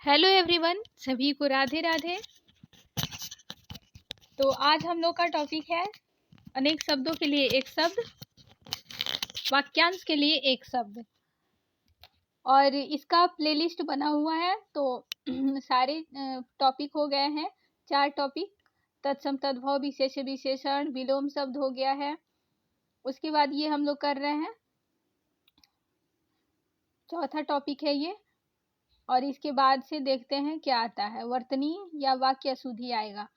Hello everyone, सभी को राधे राधे। तो आज हम लोग का टॉपिक है अनेक शब्दों के लिए एक शब्द, वाक्यांश के लिए एक शब्द। और इसका प्लेलिस्ट बना हुआ है। तो सारे टॉपिक हो गए हैं, 4 टॉपिक। तत्सम तद्भव, विशेष विशेषण, विलोम शब्द हो गया है। उसके बाद ये हम लोग कर रहे हैं, चौथा टॉपिक है ये। और इसके बाद से देखते हैं क्या आता है, वर्तनी या वाक्य अशुद्धि आएगा।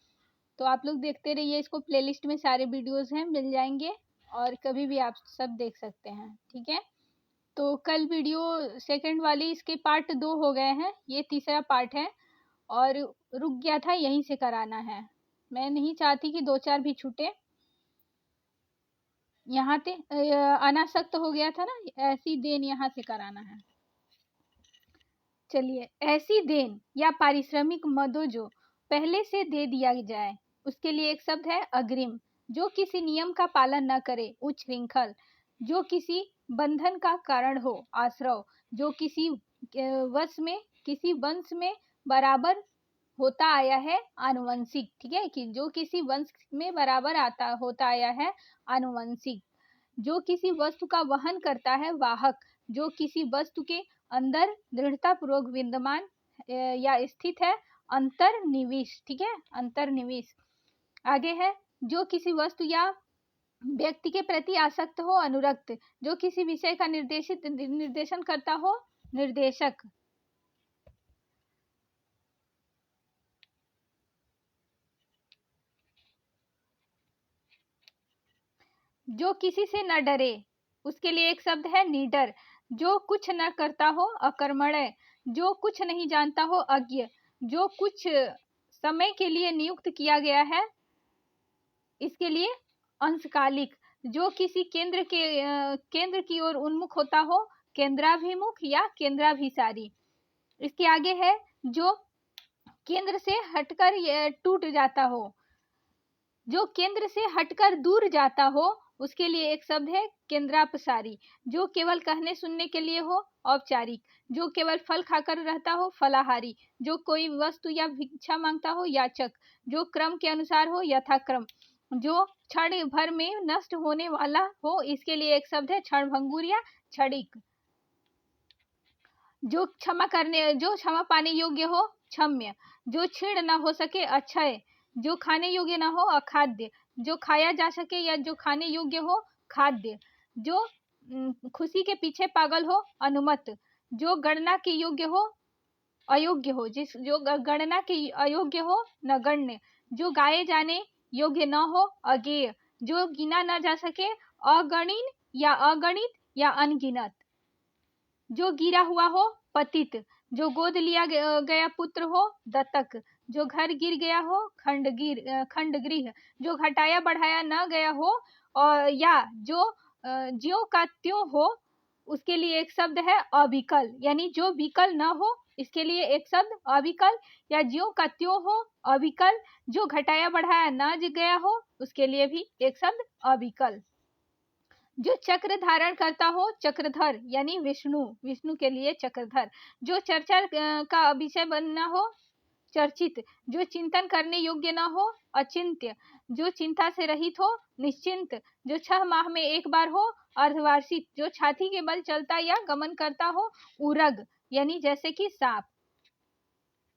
तो आप लोग देखते रहिए, इसको प्लेलिस्ट में सारे वीडियोस हैं, मिल जाएंगे और कभी भी आप सब देख सकते हैं, ठीक है। तो कल वीडियो सेकंड वाली, इसके पार्ट 2 हो गए हैं, ये तीसरा पार्ट है और रुक गया था, यहीं से कराना है। मैं नहीं चाहती कि 2-4 भी छूटे। यहाँ पे अनासक्त हो गया था ना, ऐसी देन यहाँ से कराना है। चलिए, ऐसी देन या पारिश्रमिक मदो जो पहले से दे दिया जाए, उसके लिए एक शब्द है अग्रिम। जो किसी नियम का पालन न करे, उच्छृंखल। जो किसी बंधन का कारण हो, आश्रव। जो किसी वंश में बराबर होता आया है, आनुवंशिक। ठीक है, कि जो किसी वंश में बराबर होता आया है, आनुवंशिक। जो किसी वस्तु का वहन करता है, वाहक। जो किसी वस्तु के अंदर दृढ़ता पूर्वक विद्यमान या स्थित है, अंतर्निविश। ठीक है, अंतर्निविश। आगे है, जो किसी वस्तु या व्यक्ति के प्रति आसक्त हो, अनुरक्त। जो किसी विषय का निर्देशन करता हो, निर्देशक। जो किसी से न डरे, उसके लिए एक शब्द है निडर। जो कुछ न करता हो, अकर्मण्य। जो कुछ नहीं जानता हो, अज्ञ। जो कुछ समय के लिए नियुक्त किया गया है, इसके लिए अंशकालिक। जो किसी केंद्र की ओर उन्मुख होता हो, केंद्राभिमुख या केंद्राभिसारी। इसके आगे है, जो केंद्र से हटकर टूट जाता हो। जो केंद्र से हटकर दूर जाता हो, उसके लिए एक शब्द है केंद्रापसारी। जो केवल कहने सुनने के लिए हो, औपचारिक। जो केवल फल खाकर रहता हो, फलाहारी। जो कोई वस्तु या भिक्षा मांगता हो, याचक। जो क्रम के अनुसार हो, यथाक्रम। जो क्षण भर में नष्ट होने वाला हो, इसके लिए एक शब्द है क्षणभंगुर या क्षणिक। जो क्षमा पाने योग्य हो, क्षम्य। जो छीण न हो सके, अक्षय। जो खाने योग्य न हो, अखाद्य। जो खाया जा सके या जो खाने योग्य हो, खाद्य। जो खुशी के पीछे पागल हो, अनुमत। जो गणना के योग्य हो, अयोग्य हो। जो गणना के अयोग्य हो, नगण्य। जो गाए जाने योग्य न हो, अगेय। जो गिना न जा सके, अगणित या अनगिनत। जो गिरा हुआ हो, पतित। जो गोद लिया गया पुत्र हो, दत्तक। जो घर गिर गया हो, खंडगृह। जो घटाया बढ़ाया न गया हो, और या जो ज्यों का त्यों हो, उसके लिए एक शब्द है अविकल। यानी जो विकल न हो, इसके लिए एक शब्द अविकल या ज्यों का त्यों हो, अविकल। जो घटाया बढ़ाया न गया हो, उसके लिए भी एक शब्द अविकल। जो चक्र धारण करता हो, चक्रधर। यानी विष्णु के लिए चक्रधर। जो चर्चा का विषय बनना हो, चर्चित। जो चिंतन करने योग्य न हो, अचिंत्य। जो चिंता से रहित हो, निश्चिंत। जो 6 माह में एक बार हो, अर्धवार्षिक। जो छाती के बल चलता या गमन करता हो, उरग। यानी जैसे कि सांप।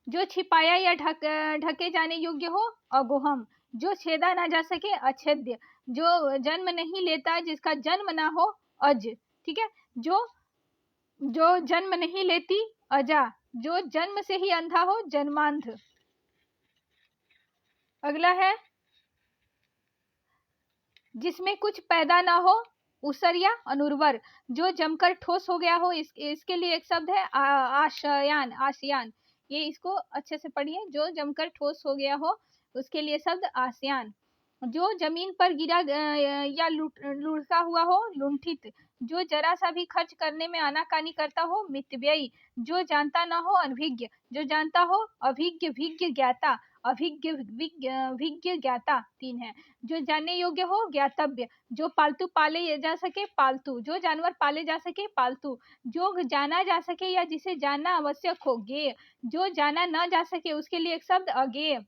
जो छिपाया या ढके जाने योग्य हो, अगोहम। जो छेदा ना जा सके, अछेद्य। जो जन्म नहीं लेता, जिसका जन्म ना हो, अज। ठीक है, जो जन्म नहीं लेती, अजा। जो जन्म से ही अंधा हो, जन्मांध। अगला है, जिसमें कुछ पैदा ना हो, उसर या अनुर्वर। जो जमकर ठोस हो गया हो, इसके लिए एक शब्द है आशयान। ये इसको अच्छे से पढ़िए। जो जमकर ठोस हो गया हो, उसके लिए शब्द आशयान। जो जमीन पर गिरा या लुढ़का हुआ हो, लुंठित। जो जरा सा भी खर्च करने में आनाकानी करता हो, मितव्ययी। जो जानता ना हो, अनभिज्ञ। जो जानता हो, अभिज्ञ, भिज्ञ, ज्ञाता। अभिज्ञ, विज्ञ, ज्ञाता 3 है। जो जानने योग्य हो ज्ञातव्य, जो पालतू पाले जा सके पालतू, जो जानवर पाले जा सके पालतू, जो जाना जा सके या जिसे जानना आवश्यक हो ज्ञेय, जो जाना न जा सके उसके लिए एक शब्द अज्ञेय,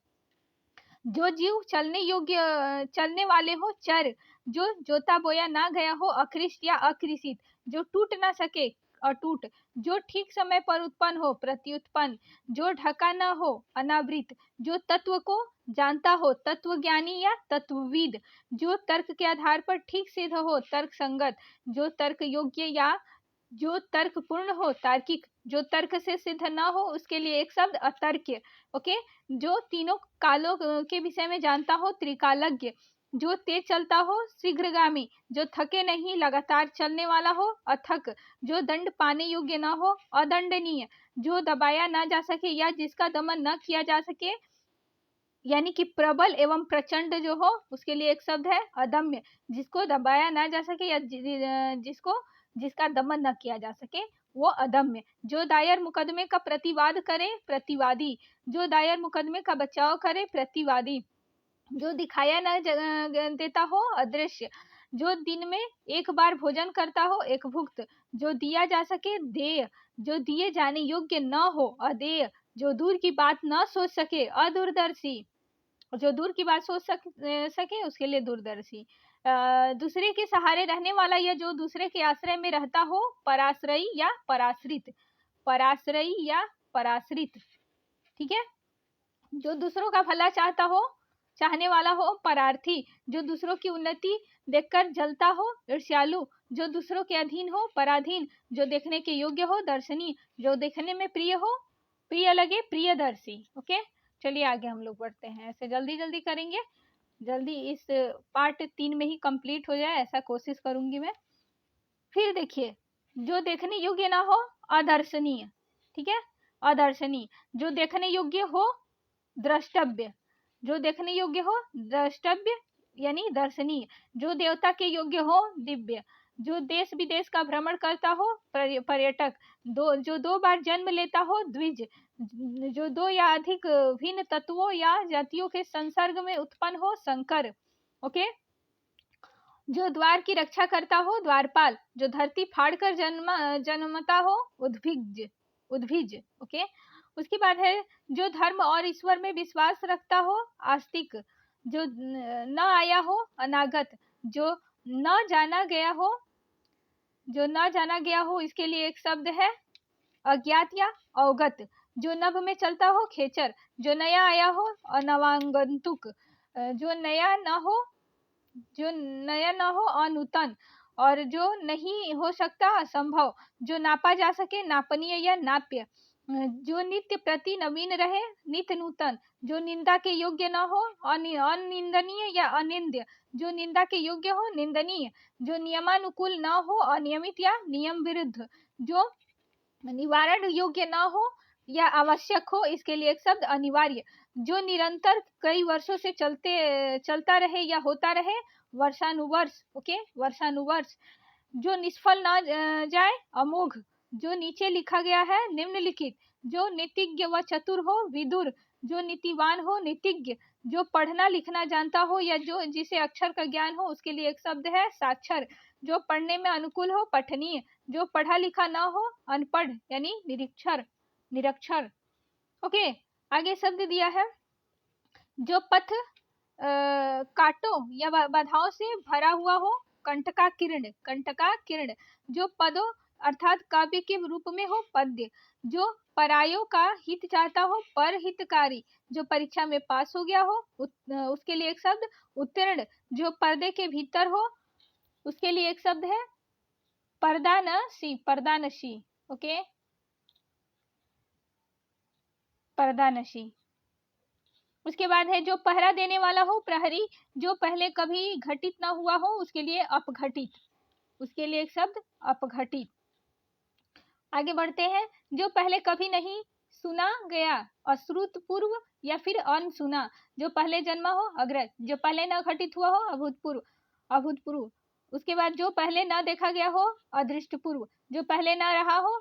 जो जीव चलने योग्य चलने वाले हो चर, जो जोता बोया ना गया हो अकृष्ट या अकृषित, जो टूट ना सके अटूट, जो ठीक समय पर उत्पन्न हो प्रत्युत्पन्न, जो ढका न हो अनावृत, जो तत्व को जानता हो तत्वज्ञानी या तत्वविद, जो तर्क के आधार पर ठीक सिद्ध हो तर्क संगत, जो तर्क योग्य या जो तर्क पूर्ण हो तार्किक, जो तर्क से सिद्ध न हो उसके लिए एक शब्द अतर्क्य। ओके, जो तीनों कालों के विषय में जानता हो त्रिकालज्ञ, जो तेज चलता हो शीघ्रगामी, जो थके नहीं लगातार चलने वाला हो अथक, जो दंड पाने योग्य न हो अदंडनीय, जो दबाया ना जा सके या जिसका दमन न किया जा सके यानी कि प्रबल एवं प्रचंड जो हो उसके लिए एक शब्द है अदम्य, जिसको दबाया ना जा सके या जिसका दमन न किया जा सके वो अदम्य, जो दायर मुकदमे का प्रतिवाद करे प्रतिवादी, जो दायर मुकदमे का बचाव करे प्रतिवादी, जो दिखाया न देता हो अदृश्य, जो दिन में एक बार भोजन करता हो एक भुक्त, जो दिया जा सके देय, जो दिए जाने योग्य न हो अदेय, जो दूर की बात न सोच सके अदूरदर्शी, जो दूर की बात सोच सके उसके लिए दूरदर्शी, दूसरे के सहारे रहने वाला या जो दूसरे के आश्रय में रहता हो पराश्रयी या पराश्रित, पराश्रयी या पराश्रित, ठीक है। जो दूसरों का भला चाहता हो चाहने वाला हो परार्थी, जो दूसरों की उन्नति देखकर जलता हो ईर्ष्यालु, जो दूसरों के अधीन हो पराधीन, जो देखने के योग्य हो दर्शनी, जो देखने में प्रिय हो प्रिय लगे प्रियदर्शी। ओके, चलिए आगे हम लोग बढ़ते हैं, ऐसे जल्दी जल्दी करेंगे, जल्दी इस पार्ट 3 में ही कंप्लीट हो जाए ऐसा कोशिश करूंगी मैं। फिर देखिए, जो देखने योग्य ना हो अदर्शनीय, ठीक है, अदर्शनीय, जो देखने योग्य हो द्रष्टव्य, जो देखने योग्य हो द्रष्टव्य यानी दर्शनीय, जो देवता के योग्य हो दिव्य, जो देश विदेश का भ्रमण करता हो पर्यटक, जो 2 बार जन्म लेता हो द्विज, जो 2 या अधिक भिन्न तत्वों या जातियों के संसर्ग में उत्पन्न हो संकर। ओके, जो द्वार की रक्षा करता हो द्वारपाल, जो धरती फाड़कर जन्मता हो उद्भिज। ओके, उसके बाद है जो धर्म और ईश्वर में विश्वास रखता हो आस्तिक, जो न आया हो अनागत, जो न जाना गया हो इसके लिए एक शब्द है अज्ञात या अवगत, जो नभ में चलता हो खेचर, जो नया आया हो अनवागंतुक, जो नया न हो अनूतन, और जो नहीं हो सकता असंभव, जो नापा जा सके नापनीय या नाप्य, जो नित्य प्रति नवीन रहे नित्य नूतन, जो निंदा के योग्य न हो अनिंदनीय या अनिंद्य, जो निंदा के योग्य हो निंदनीय, जो नियमानुकूल न हो अनियमित या नियम विरुद्ध, जो निवारण योग्य न हो या आवश्यक हो इसके लिए एक शब्द अनिवार्य, जो निरंतर कई वर्षों से चलता रहे या होता रहे वर्षानुवर्ष। ओके, वर्षानुवर्ष, जो निष्फल ना जाए अमोघ, जो नीचे लिखा गया है निम्नलिखित, जो नीतिज्ञ व चतुर हो विदुर, जो नीतिवान हो नीतिज्ञ, जो पढ़ना लिखना जानता हो या जो जिसे अक्षर का ज्ञान हो उसके लिए एक शब्द है साक्षर, जो पढ़ने में अनुकूल हो पठनीय, जो पढ़ा लिखा ना हो अनपढ़ यानी निरक्षर। ओके, आगे शब्द दिया है जो पथ काटो या बाधाओं से भरा हुआ हो कंटका किरण, जो पदों अर्थात काव्य के रूप में हो पद्य, जो परायों का हित चाहता हो पर हितकारी, जो परीक्षा में पास हो गया हो उसके लिए एक शब्द उत्तीर्ण, जो पर्दे के भीतर हो उसके लिए एक शब्द है पर्दानशी। ओके, पर्दानशी। उसके बाद है जो पहरा देने वाला हो प्रहरी, जो पहले कभी घटित ना हुआ हो उसके लिए अपघटित, उसके लिए एक शब्द अपघटित। आगे बढ़ते हैं, जो पहले कभी नहीं सुना गया अश्रुत पूर्व या फिर अनसुना, जो पहले जन्मा हो अग्रज, जो पहले न घटित हुआ हो अभूतपूर्व। उसके बाद जो पहले न देखा गया हो अदृष्टपूर्व, जो पहले न रहा हो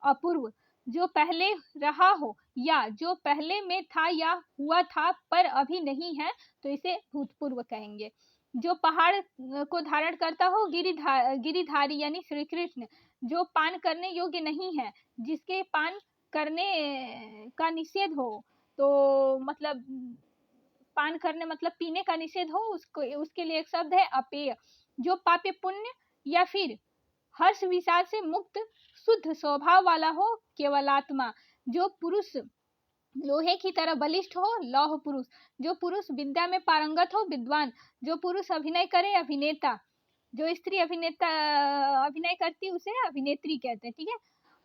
अपूर्व, जो पहले रहा हो या जो पहले में था या हुआ था पर अभी नहीं है तो इसे भूतपूर्व कहेंगे। जो पहाड़ को धारण करता हो, गिरिधारी यानी श्री कृष्ण। जो पान करने योग्य नहीं है, जिसके पान करने का निषेध हो, तो मतलब पान करने मतलब पीने का निषेध हो, उसको उसके लिए एक शब्द है अपेय। जो पाप्य पुण्य या फिर हर्ष विषाद से मुक्त शुद्ध स्वभाव वाला हो, केवलात्मा। जो पुरुष लोहे की तरह बलिष्ठ हो, लौह पुरुष। जो पुरुष विद्या में पारंगत हो, विद्वान। जो पुरुष अभिनय करे, अभिनेता। जो स्त्री अभिनय करती उसे अभिनेत्री कहते हैं, ठीक है।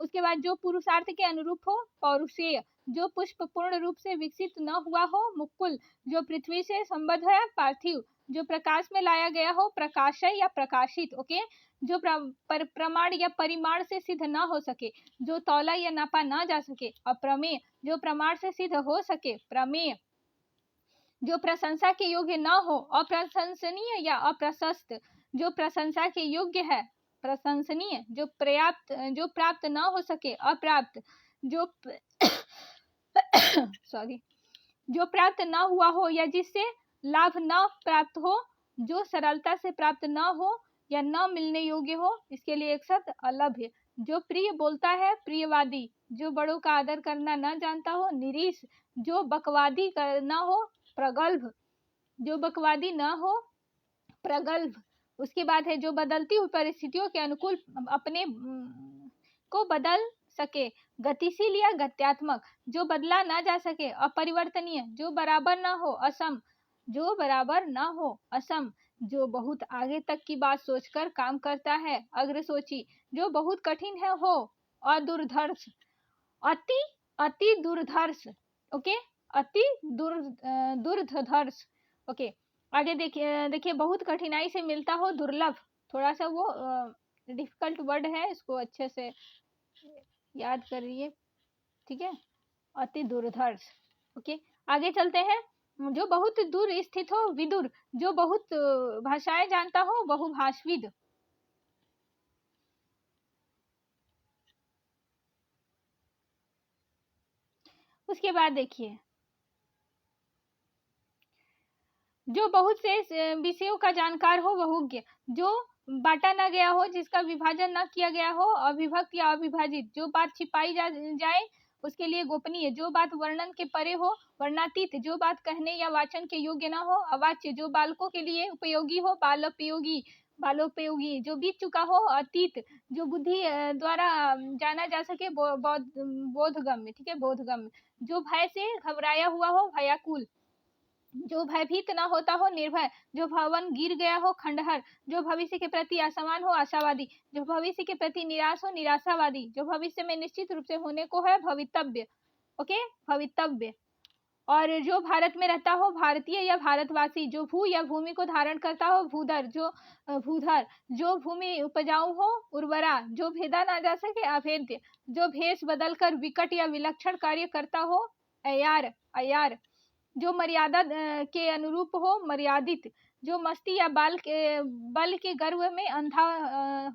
उसके बाद जो पुरुषार्थ के अनुरूप हो, पौरुषेय। जो पुष्प पूर्ण रूप से विकसित न हुआ हो, मुकुल। जो पृथ्वी से संबद्ध है, पार्थिव। जो प्रकाश में लाया गया हो, प्रकाशय या प्रकाशित, ओके। जो प्रमाण या परिमाण से सिद्ध न हो सके, जो तौला या नापा न जा सके, अप्रमेय। जो प्रमाण से सिद्ध हो सके, प्रमेय। जो प्रशंसा के योग्य न हो, अप्रशंसनीय या अप्रशस्त। जो प्रशंसा के योग्य है, प्रशंसनीय। जो प्राप्त न हो सके, अप्राप्त। जो सॉरी जो प्राप्त न हुआ हो या जिससे लाभ न प्राप्त हो। जो सरलता से प्राप्त न हो या न मिलने योग्य हो, इसके लिए एक शब्द अलभ्य। जो प्रिय बोलता है, प्रियवादी। जो बड़ों का आदर करना न जानता हो, निरीश। जो बकवादी करना हो, प्रगल्भ। जो बकवादी न हो, प्रगल्भ। उसके बाद है जो बदलती हुई परिस्थितियों के अनुकूल अपने को बदल सके, गतिशील या गत्यात्मक। जो बदला ना जा सके, अपरिवर्तनीय। जो बराबर ना हो, असम। जो बराबर ना हो, असम। जो बहुत आगे तक की बात सोचकर काम करता है, अग्रसोची। जो बहुत कठिन है हो, अदूरदर्श। अति अति दूरदर्श, ओके। अति दूरदर्श, ओके। आगे देखिए बहुत कठिनाई से मिलता हो, दुर्लभ। थोड़ा सा वो डिफिकल्ट वर्ड है, इसको अच्छे से याद करिए, ठीक है। अति दूरदर्श, ओके। आगे चलते हैं। जो बहुत दूर स्थित हो, विदुर। जो बहुत भाषाएं जानता हो, बहुभाषविद। उसके बाद देखिए जो बहुत से विषयों का जानकार हो, बहुज्ञ। जो बांटा ना गया हो, जिसका विभाजन ना किया गया हो, अविभक्त या अविभाजित। जो बात छिपाई जाए उसके लिए गोपनीय। जो बात वर्णन के परे हो, वर्णातीत। जो बात कहने या वाचन के योग्य ना हो, अवाच्य। जो बालकों के लिए उपयोगी हो, बालोपयोगी। बालोपयोगी। जो बीत चुका हो, अतीत। जो बुद्धि द्वारा जाना जा सके, बोधगम्य, ठीक है, बोधगम्य। जो भय से घबराया हुआ हो, भयाकुल। जो भयभीत न होता हो, निर्भय। जो भवन गिर गया हो, खंडहर। जो भविष्य के प्रति असमान हो, आशावादी। जो भविष्य के प्रति निराश हो, निराशावादी। जो भविष्य में निश्चित रूप से होने को है, भवितव्य, ओके, भवितव्य। और जो भारत में रहता हो, भारतीय या भारतवासी। जो भू या भूमि को धारण करता हो, भूधर। जो भूधर। जो भूमि उपजाऊ हो, उर्वरा। जो भेदा ना जा सके, अभेद्य। जो भेष बदलकर विकट या विलक्षण कार्य करता हो, अयार, अयार। जो मर्यादा के अनुरूप हो, मर्यादित। जो मस्ती या बल के गर्व में अंधा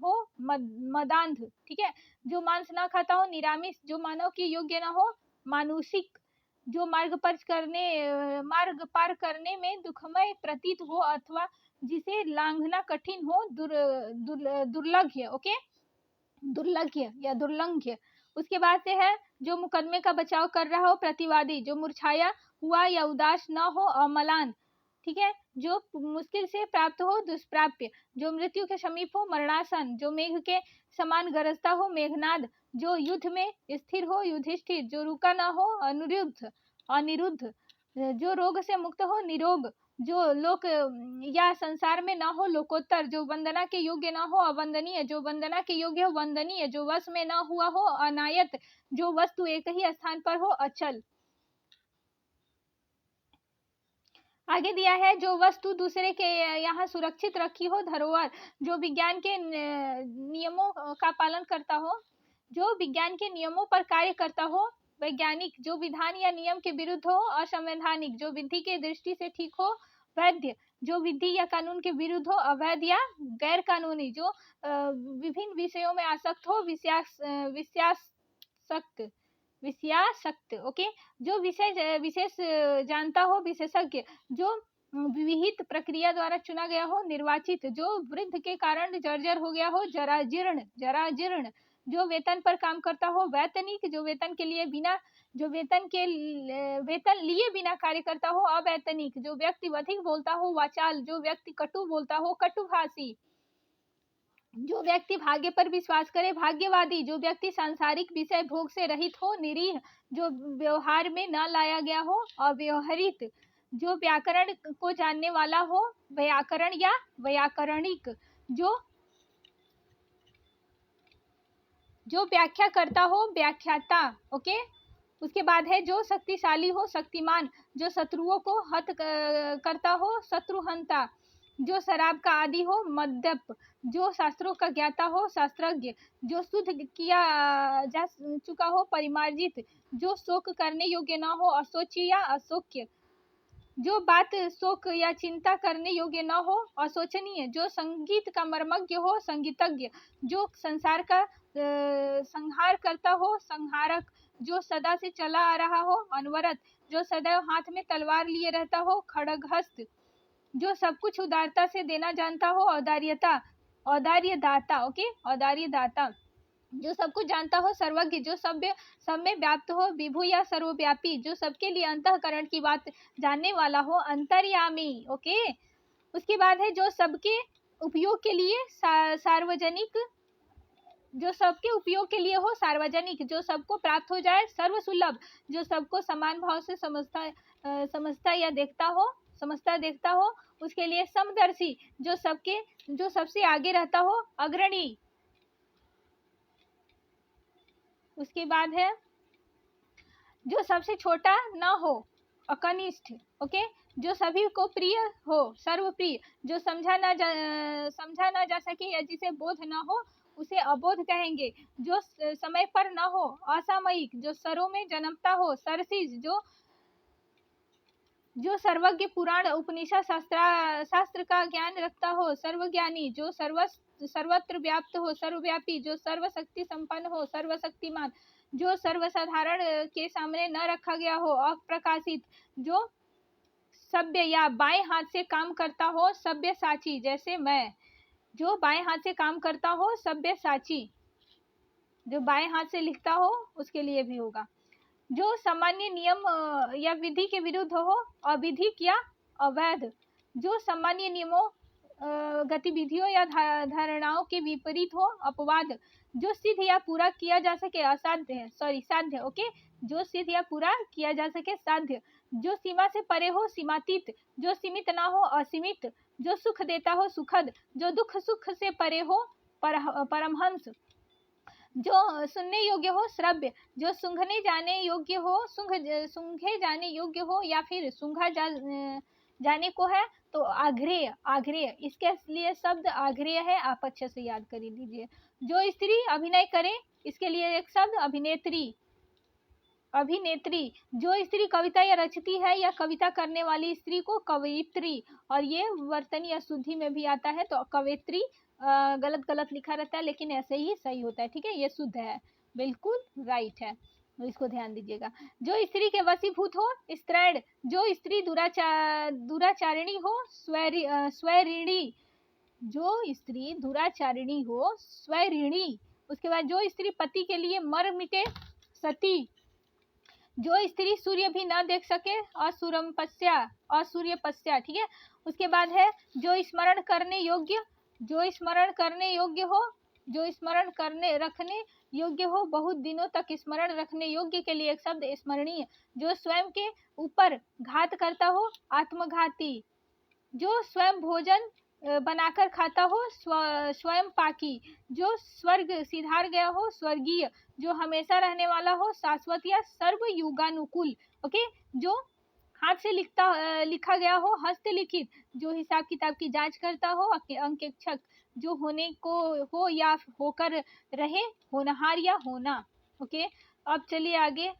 हो, मदांध, ठीक है। जो मांस ना खाता हो, निरामिष। जो मानव के योग्य ना हो, मानुषिक। जो मार्ग पार करने में दुखमय प्रतीत हो अथवा जिसे लांघना कठिन हो, दुर्लभ्य, ओके, दुर्लभ्य या दुर्लंघ्य। उसके बाद से है जो मुकदमे का बचाव कर रहा हो, प्रतिवादी। जो मुरझाया हुआ या उदास न हो, अमलान, ठीक है। जो मुश्किल से प्राप्त हो, दुष्प्राप्य। जो मृत्यु के समीप हो, मरणासन। जो मेघ के समान गरजता हो, मेघनाद। जो युद्ध में स्थिर हो, युधिष्ठिर। जो रुका न हो, अनिरुद्ध। जो रोग से मुक्त हो, निरोग। जो लोक या संसार में ना हो, लोकोत्तर। जो वंदना के योग्य ना हो, अवंदनीय। जो वंदना के योग्य हो, वंदनीय। जो वश में ना हुआ हो, अनायत। जो वस्तु एक ही स्थान पर हो, अचल। आगे दिया है जो वस्तु दूसरे के यहाँ सुरक्षित रखी हो, धरोहर। जो विज्ञान के नियमों का पालन करता हो, जो विज्ञान के नियमों पर कार्य करता हो, वैज्ञानिक। जो विधान या नियम के विरुद्ध हो, असंवैधानिक। जो विधि के दृष्टि से ठीक हो, वैध। जो विधि या कानून के विरुद्ध हो, अवैध या गैर कानूनी। जो विभिन्न विषयों में आसक्त हो, विषयासक्त, विषयासक्त। ओके, जो विशेष जानता हो, विशेषज्ञ, जो विहित प्रक्रिया द्वारा चुना गया हो, निर्वाचित, जो वृद्ध के कारण जर्जर हो गया हो, जराजीर्ण, जराजीर्ण, जो वेतन पर काम करता हो, वैतनिक, जो वेतन के लिए बिना, जो वेतन लिए बिना कार्य करता हो, अवैतनिक, जो व्यक्ति अधिक बोलता हो, वाचाल, जो व्यक्ति कटु बोलता हो, कटुभाषी, जो व्यक्ति भाग्य पर विश्वास करे, भाग्यवादी, जो व्यक्ति सांसारिक विषय भोग से रहित हो, निरीह, जो व्यवहार में न लाया गया हो, अव्यवहारित, जो व्याकरण को जानने वाला हो, व्याकरण या व्याकरणिक, जो व्याख्या करता हो, व्याख्याता। ओके, उसके बाद है जो शक्तिशाली हो, शक्तिमान, जो शत्रुओं को हत करता हो, शत्रुहंता, जो शराब का आदि हो, मद्यप, जो शास्त्रों का ज्ञाता हो, शास्त्रज्ञ, जो शुद्ध किया जा चुका हो, परिमार्जित, जो शोक करने योग्य न हो, अशोच्य या अशोक्य, जो बात शोक या चिंता करने योग्य न हो, अशोचनीय, जो संगीत का मर्मज्ञ हो, संगीतज्ञ, जो संसार का संहार करता हो, संहारक, जो सदा से चला आ रहा हो, अनवरत, जो सदैव हाथ में तलवार लिए रहता हो, खड्गहस्त, जो सब कुछ उदारता से देना जानता हो, औदार्यता, औदार्य दाता। ओके, औदार्य दाता, जो सब कुछ जानता हो, सर्वज्ञ, जो सब में व्याप्त हो, विभु या सर्वव्यापी, जो सबके लिए अंतःकरण की बात जानने वाला हो, अंतर्यामी। ओके, उसके बाद है जो सबके उपयोग के लिए सार्वजनिक, जो सबके उपयोग के लिए हो, सार्वजनिक, जो सबको प्राप्त हो जाए, सर्वसुलभ, जो सबको समान भाव से समझता या देखता हो, उसके लिए समदर्शी, जो सबसे आगे रहता हो, अग्रणी। उसके बाद है जो सबसे छोटा ना हो, अकनिष्ठ। ओके, जो सभी को प्रिय हो, सर्वप्रिय, जो समझा ना जा सके या जिसे बोध ना हो, उसे अबोध कहेंगे, जो समय पर न हो, असामयिक, जो सरों में जन्मता हो, सरसिज, जो सर्वज्ञ, पुराण उपनिषद शास्त्र का ज्ञान रखता हो, सर्वज्ञानी, जो सर्वत्र व्याप्त हो, सर्वव्यापी, जो सर्वशक्ति संपन्न हो, सर्वशक्तिमान, जो सर्वसाधारण के सामने न रखा गया हो, अप्रकाशित, जो सभ्य या बाएं हाथ से काम करता हो, सभ्य साची, जैसे मैं, जो बाएं हाथ से काम करता हो, सभ्य साची, जो बाएं हाथ से लिखता हो उसके लिए भी होगा, जो सामान्य नियम या विधि के विरुद्ध हो, अविधिक या अवैध, जो सामान्य नियमों, गतिविधियों या धारणाओं के विपरीत हो, अपवाद, जो सिद्ध या पूरा किया जा सके, साध्य। ओके, जो सिद्ध या पूरा किया जा सके, साध्य, जो सीमा से परे हो, सीमातीत, जो सीमित ना हो, असीमित, जो सुख देता हो, सुखद, जो दुख सुख से परे हो, परमहंस, जो सुनने योग्य हो, श्रव्य, जो सूंघे जाने योग्य हो या फिर सूंघा जाने को है, तो आग्रेय, इसके लिए शब्द आग्रेय है, आप अच्छे से याद कर लीजिए। जो स्त्री अभिनय करे, इसके लिए एक शब्द अभिनेत्री, जो स्त्री कविता या रचती है या कविता करने वाली स्त्री को कवयित्री, और ये वर्तनी अशुद्धि में भी आता है, तो कवयित्री गलत लिखा रहता है, लेकिन ऐसे ही सही होता है, ठीक है, ये शुद्ध है, बिल्कुल राइट है, तो इसको ध्यान दीजिएगा। जो स्त्री के वशीभूत हो, स्त्रैण, जो स्त्री दुराचारिणी हो, स्वैरिणी, जो स्त्री दुराचारिणी हो, स्वैरिणी। उसके बाद जो स्त्री पति के लिए मर मिटे, सती, जो स्त्री सूर्य भी न देख सके, असूर्यपस्या, ठीक है। उसके बाद है जो स्मरण करने योग्य, रखने योग्य हो, बहुत दिनों तक स्मरण रखने योग्य के लिए एक शब्द स्मरणीय, जो स्वयं के ऊपर घात करता हो, आत्मघाती, जो स्वयं भोजन बनाकर खाता हो, स्वयं पाकी, जो स्वर्ग सिधार गया हो, स्वर्गीय, जो हमेशा रहने वाला हो, शाश्वत या सर्वयुगानुकूल। ओके, जो हाथ से लिखा गया हो, हस्तलिखित, जो हिसाब किताब की जांच करता हो, अंकेक्षक, जो होने को हो या होकर रहे, होनहार या होना। ओके, अब चलिए आगे।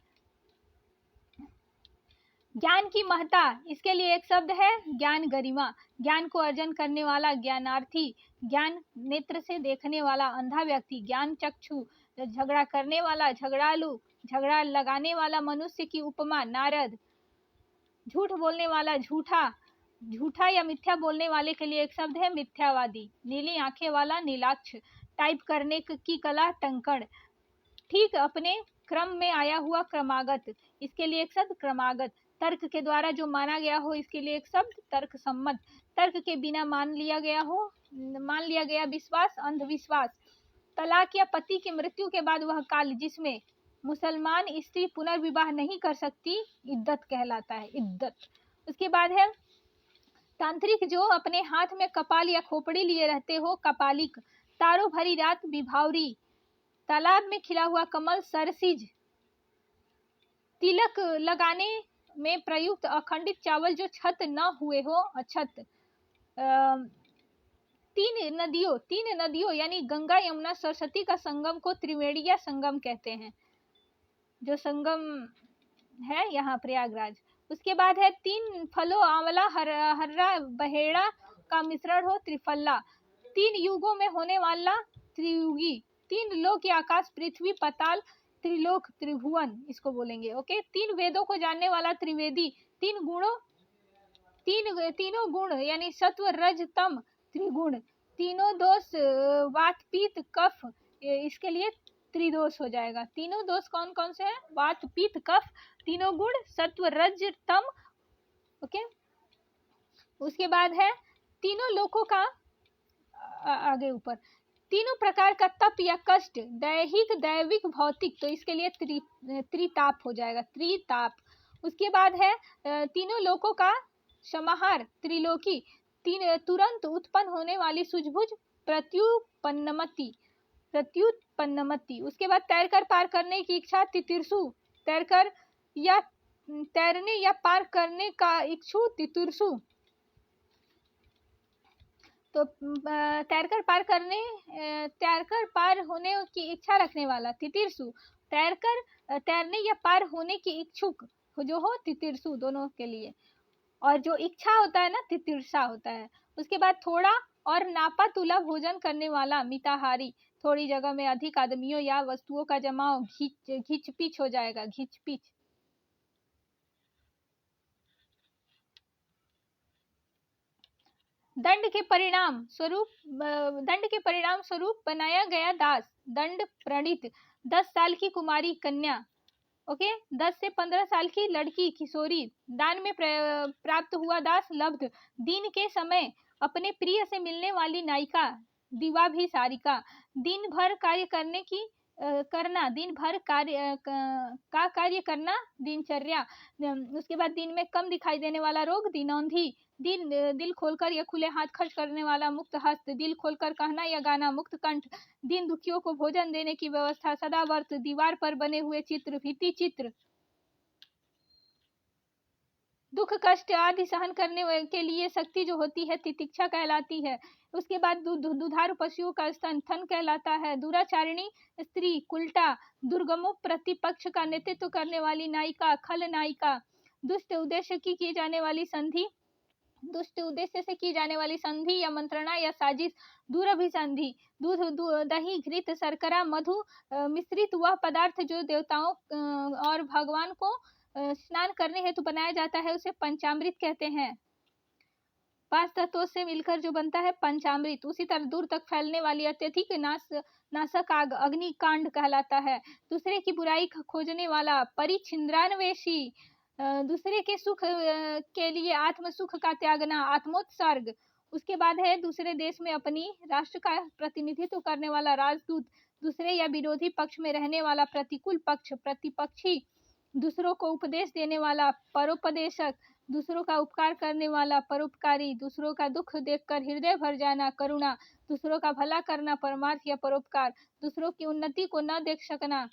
ज्ञान की महत्ता, इसके लिए एक शब्द है ज्ञान गरिमा, ज्ञान को अर्जन करने वाला, ज्ञानार्थी, ज्ञान नेत्र से देखने वाला, अंधा व्यक्ति, ज्ञान चक्षु, झगड़ा करने वाला, झगड़ालू, झगड़ा लगाने वाला मनुष्य की उपमा नारद। झूठ बोलने वाला झूठा, झूठा या मिथ्या बोलने वाले के लिए एक शब्द है मिथ्यावादी। नीली आंखें वाला नीलाक्ष, टाइप करने की कला टंकण। ठीक अपने क्रम में आया हुआ क्रमागत, इसके लिए एक शब्द क्रमागत। तर्क के द्वारा जो माना गया हो, इसके लिए एक शब्द तर्क सम्मत। तर्क के बिना मान लिया गया विश्वास अंधविश्वास। तलाक या पति की मृत्यु के बाद वह काल जिसमें मुसलमान स्त्री पुनर्विवाह नहीं कर सकती, इद्दत कहलाता है, इद्दत। उसके बाद है तांत्रिक, जो अपने हाथ में कपाल या खोपड़ी लिए रहते हो, कपालिक। तारों भरी रात विभावरी। तालाब में खिला हुआ कमल सरसिज। तिलक लगाने में प्रयुक्त अखंडित चावल जो छत न हुए हो, अछत। तीन नदियों यानी गंगा यमुना सरस्वती का संगम को त्रिवेणीय संगम कहते हैं, जो संगम है यहाँ प्रयागराज। उसके बाद है तीन फलों आंवला हर्रा बहेड़ा का मिश्रण हो, त्रिफला। तीन युगों में होने वाला त्रियुगी। तीन लोक या आकाश पृथ्वी पाताल, त्रिलोक त्रिभुवन इसको बोलेंगे। ओके, तीन वेदों को जानने वाला त्रिवेदी। तीनों गुण यानी सत्व रज तम त्रिगुण। तीनों दोष वात पीत कफ, इसके लिए त्रिदोष हो जाएगा। तीनों दोष कौन कौन से हैं? वात पीत कफ, तीनों गुण सत्व रज तम। ओके, उसके बाद है तीनों लोकों का आगे ऊपर तीनों प्रकार का तप या कष्ट, दैहिक दैविक भौतिक, तो इसके लिए त्रिताप हो जाएगा, त्रिताप। उसके बाद है तीनों लोकों का समाहार, त्रिलोकी। तुरंत उत्पन्न होने वाली सूझबूझ, प्रत्युत्पन्नमति। उसके बाद तैरकर पार करने की इच्छा, तितिर्षु। तैरने या पार करने का इच्छु, तितिर्षु। तो तैरकर पार होने की इच्छा रखने वाला, तितिर्षु। तैरने या पार होने की इच्छुक जो हो, तितिर्षु, दोनों के लिए। और जो इच्छा होता है ना, तितिर्षा होता है। उसके बाद थोड़ा और नापा तुला भोजन करने वाला, मिताहारी। थोड़ी जगह में अधिक आदमियों या वस्तुओं का जमाव, घिचपिच हो जाएगा, घिचपिच। दंड के परिणाम स्वरूप बनाया गया दास, दंड प्रणीत। 10 साल की कुमारी कन्या, ओके, 10 से 15 साल की लड़की किशोरी। दान में प्राप्त हुआ दास, लब्ध। दिन के समय अपने प्रिय से मिलने वाली नायिका, दिवाभिसारिका। दिन भर कार्य करना, दिनचर्या। उसके बाद दिन में कम दिखाई देने वाला रोग, दिनौंधी। दिल खोलकर या खुले हाथ खर्च करने वाला, मुक्त हस्त। दिल खोलकर कहना या गाना, मुक्त कंठ। दिन दुखियों को भोजन देने की व्यवस्था, सदावर्त। दीवार पर बने हुए चित्र, भित्ति चित्र। दुख कष्ट आदि सहन करने के लिए शक्ति जो होती है, तितिक्षा कहलाती है। उसके बाद दुधारू पशुओं का स्तन, थन कहलाता है। दुराचारिणी स्त्री, कुल्टा। दुर्गमों प्रतिपक्ष का नेतृत्व करने वाली नायिका, खल नायिका। दुष्ट उद्देश्य से की जाने वाली संधि या मंत्रणा या साजिश, दूरभिसंधि। दूध, दही, घृत, शर्करा, मधु मिश्रित वह पदार्थ जो देवताओं और भगवान को स्नान करने हेतु बनाया जाता है, उसे पंचामृत कहते हैं। 5 तत्वों से मिलकर जो बनता है, पंचामृत। उसी तरह दूर तक फैलने वाली अत्यधिक नाशक आग, अग्निकांड कहलाता है। दूसरे की बुराई खोजने वाला, परिछिन्द्रान्वेषी। दूसरे के सुख के लिए आत्म सुख का त्यागना, आत्मोत्सर्ग। उसके बाद है दूसरे देश में अपनी राष्ट्र का प्रतिनिधित्व करने वाला, राजदूत। दूसरे या विरोधी पक्ष में रहने वाला, प्रतिकूल पक्ष, प्रतिपक्षी। दूसरों को उपदेश देने वाला, परोपदेशक। दूसरों का उपकार करने वाला, परोपकारी। दूसरों का दुख देखकर हृदय भर जाना, करुणा। दूसरों का भला करना, परमार्थ या परोपकार। दूसरों की उन्नति को न देख सकना,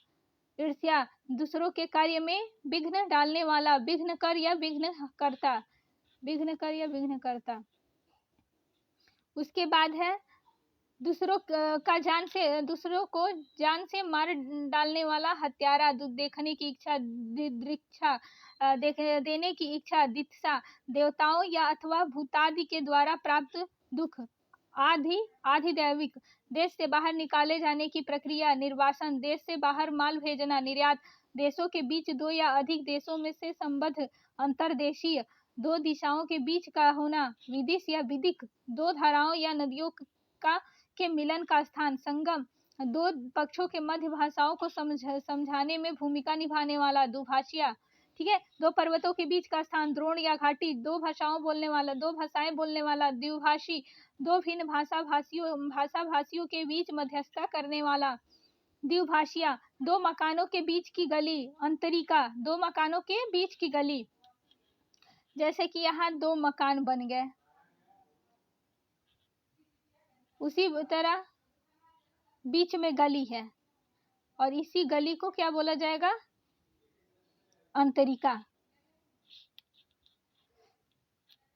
ईर्ष्या। दूसरों के कार्य में विघ्न डालने वाला, विघ्नकर या विघ्नकर्ता। उसके बाद है दूसरों को जान से मार डालने वाला, हत्यारा। देखने की इच्छा, दिदृक्षा। देने की इच्छा, दित्सा। देवताओं या अथवा भूतादि के द्वारा प्राप्त दुख, आधिदैविक। देश से बाहर निकाले जाने की प्रक्रिया, निर्वासन। देश से बाहर माल भेजना, निर्यात। देशों के बीच, दो या अधिक देशों में से संबद्ध अंतर्देशीय, दो दिशाओं के बीच का होना, विदिश या विदिक, दो धाराओं या नदियों का के मिलन का स्थान, संगम, दो पक्षों के मध्य भाषाओं को समझाने में भूमिका निभाने वाला, दुभाषिया। ठीक है, दो पर्वतों के बीच का स्थान, द्रोण या घाटी, दो भाषाएं बोलने वाला, द्विभाषी, दो भिन्न भाषा भाषियों के बीच मध्यस्थता करने वाला, द्विभाषिया, दो मकानों के बीच की गली, अंतरिका, दो मकानों के बीच की गली। जैसे कि यहाँ दो मकान बन गए, उसी तरह बीच में गली है और इसी गली को क्या बोला जाएगा? अंतरिका।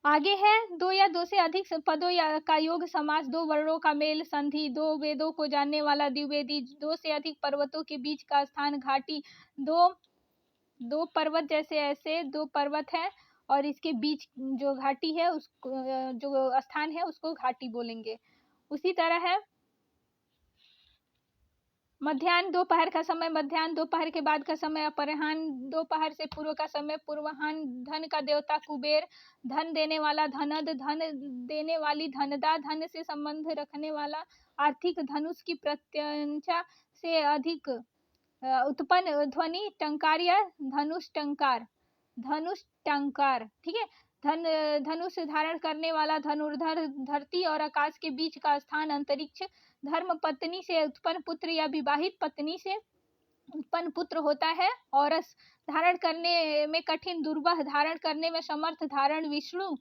आगे है, दो या दो से अधिक पदों या का योग समास, दो वर्णों का मेल, संधि, दो वेदों को जानने वाला, द्विवेदी, दो से अधिक पर्वतों के बीच का स्थान, घाटी, दो पर्वत, जैसे ऐसे दो पर्वत है और इसके बीच जो घाटी है, उसको जो स्थान है उसको घाटी बोलेंगे। उसी तरह है मध्याह्न, दोपहर का समय, मध्याह्न, दोपहर के बाद का समय, अपराह्न, दोपहर से पूर्व का समय, पूर्वाह्न, धन का देवता कुबेर, धन देने वाला धनद, धन देने वाली धनदा, धन से संबंध रखने वाला, आर्थिक, धनुष की प्रत्यंचा से अधिक उत्पन्न ध्वनि, टंकार या धनुष टंकार, ठीक है। धनुष धारण करने वाला, धनुर्धर, धरती और आकाश के बीच का स्थान, अंतरिक्ष, धर्म पत्नी से उत्पन्न पुत्र या विवाहित पत्नी से उत्पन्न पुत्र होता है, औरस, धारण करने में कठिन, दुर्वह, धारण करने में समर्थ, धारण, विष्णु,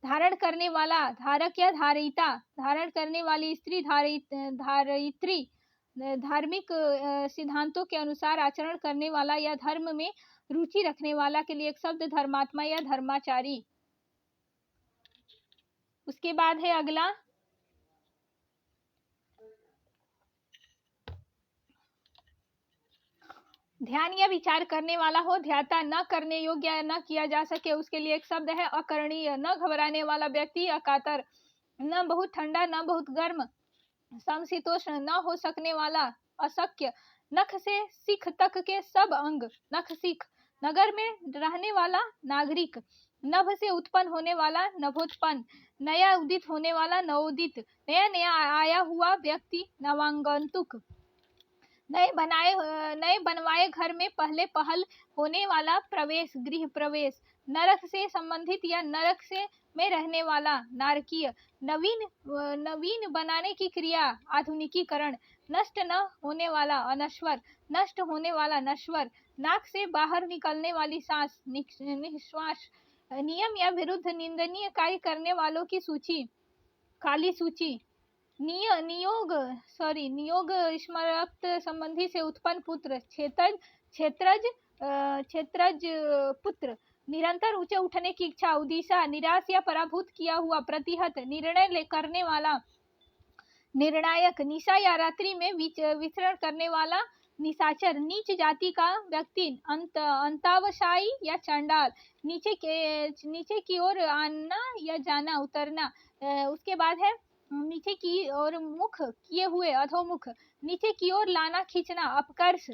धारण करने वाला, धारक या धारिता, धारण करने वाली स्त्री, धारित्री, धार्मिक सिद्धांतों के अनुसार आचरण करने वाला या धर्म में रुचि रखने वाला के लिए एक शब्द धर्मात्मा या धर्माचारी। उसके बाद है अगला, ध्यान या विचार करने वाला हो, ध्याता, न करने योग्य, न किया जा सके, उसके लिए एक शब्द है अकरणीय, न घबराने वाला व्यक्ति, अकातर, न बहुत ठंडा न बहुत गर्म, समशीतोष्ण, न हो सकने वाला, अशक्य, नख से सिख तक के सब अंग, नख सिख, नगर में रहने वाला, नागरिक, नभ से उत्पन्न होने वाला, नभोत्पन्न, नया उदित होने वाला, नवोदित, नया नया आया हुआ व्यक्ति, नवागंतुक, नए बनवाए घर में पहले पहल होने वाला, प्रवेश, गृह प्रवेश, नरक से संबंधित या नरक से में रहने वाला, नारकीय, नवीन बनाने की क्रिया, आधुनिकीकरण, नष्ट न होने वाला, अनश्वर, नष्ट होने वाला, नश्वर, नाक से बाहर निकलने वाली सांस, निश्वास, नियम या विरुद्ध निंदनीय कार्य करने वालों की सूची, काली सूची, नियोग स्मरक्त संबंधी से उत्पन्न पुत्र, क्षेत्रज पुत्र, निरंतर ऊंचे उठने की इच्छा, उदिशा, निराश या पराभूत किया हुआ, प्रतिहत, निर्णय करने वाला, निर्णायक, निशा या रात्रि में विचरण करने वाला, निशाचर, नीच जाति का व्यक्ति, अंतावशाई या चंडाल, नीचे की ओर आना या जाना, उतरना। उसके बाद है नीचे की ओर मुख किए हुए, अधोमुख, नीचे की ओर लाना, खींचना, अपकर्ष,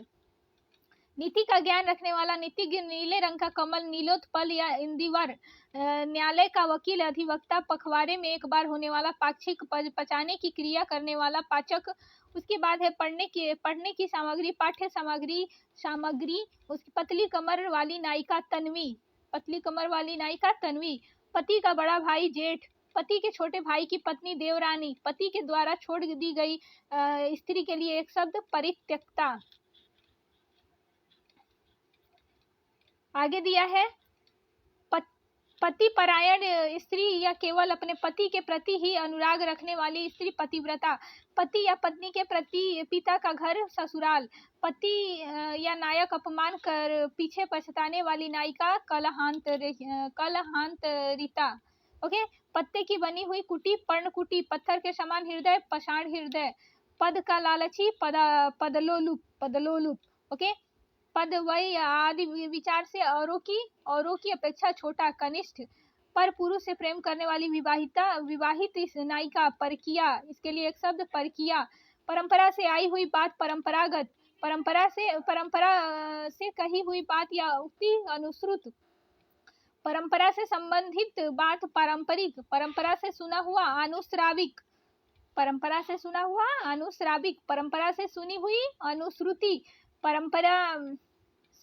नीति का ज्ञान रखने वाला, नीतिज्ञ, नीले रंग का कमल, नीलोत्पल या इंदिवर, न्यायालय का वकील, अधिवक्ता, पखवाड़े में एक बार होने वाला, पाक्षिक, पचाने की क्रिया करने वाला, पाचक। उसके बाद है पढ़ने की सामग्री, पाठ्य सामग्री, उसकी पतली कमर वाली नायिका, तन्वी, पतली कमर वाली नायिका, तन्वी, पति का बड़ा भाई, जेठ, पति के छोटे भाई की पत्नी, देवरानी, पति के द्वारा छोड़ दी गई स्त्री के लिए एक शब्द, परित्यक्ता। आगे दिया है पति परायण स्त्री या केवल अपने पति के प्रति ही अनुराग रखने वाली स्त्री, पतिव्रता, पति या पत्नी के प्रति पिता का घर, ससुराल, पति या नायक अपमान कर पीछे पछताने वाली नायिका, कलहांतरिता। ओके, पत्ते की बनी हुई कुटी, पर्णकुटी, पत्थर के समान हृदय, पाषाण हृदय, पद का लालची, पदलोलुप। ओके, पद वय आदि विचार से औरों की अपेक्षा छोटा, कनिष्ठ, पर पुरुष से प्रेम करने वाली विवाहित नायिका, परकिया, इसके लिए एक शब्द, परकिया, परंपरा से आई हुई बात, परंपरागत, परंपरा से कही हुई बात या उक्ति अनुश्रुत, परंपरा से संबंधित बात पारंपरिक, परंपरा से सुना हुआ अनुश्राविक, परंपरा से सुना हुआ अनुश्राविक, परंपरा से सुनी हुई अनुश्रुति, परंपरा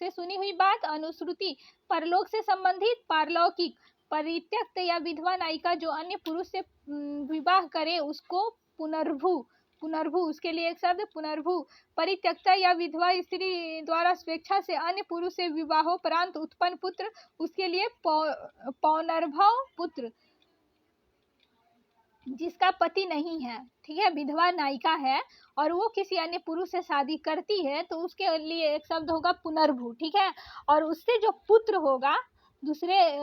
से सुनी हुई बात अनुश्रुति, परलोक से संबंधित पारलौकिक, परित्यक्त या विधवा नायिका जो अन्य पुरुष से विवाह करे उसको पुनर्भू, पुनर्भू उसके लिए एक शब्द पुनर्भू, परित्यक्ता या विधवा स्त्री द्वारा स्वेच्छा से अन्य पुरुष से विवाहोपरांत उत्पन्न पुत्र उसके लिए पौनर्भव पुत्र, जिसका पति नहीं है, ठीक है, विधवा नायिका है और वो किसी अन्य पुरुष से शादी करती है तो उसके लिए एक शब्द होगा पुनर्भू, ठीक है। और उससे जो पुत्र होगा, दूसरे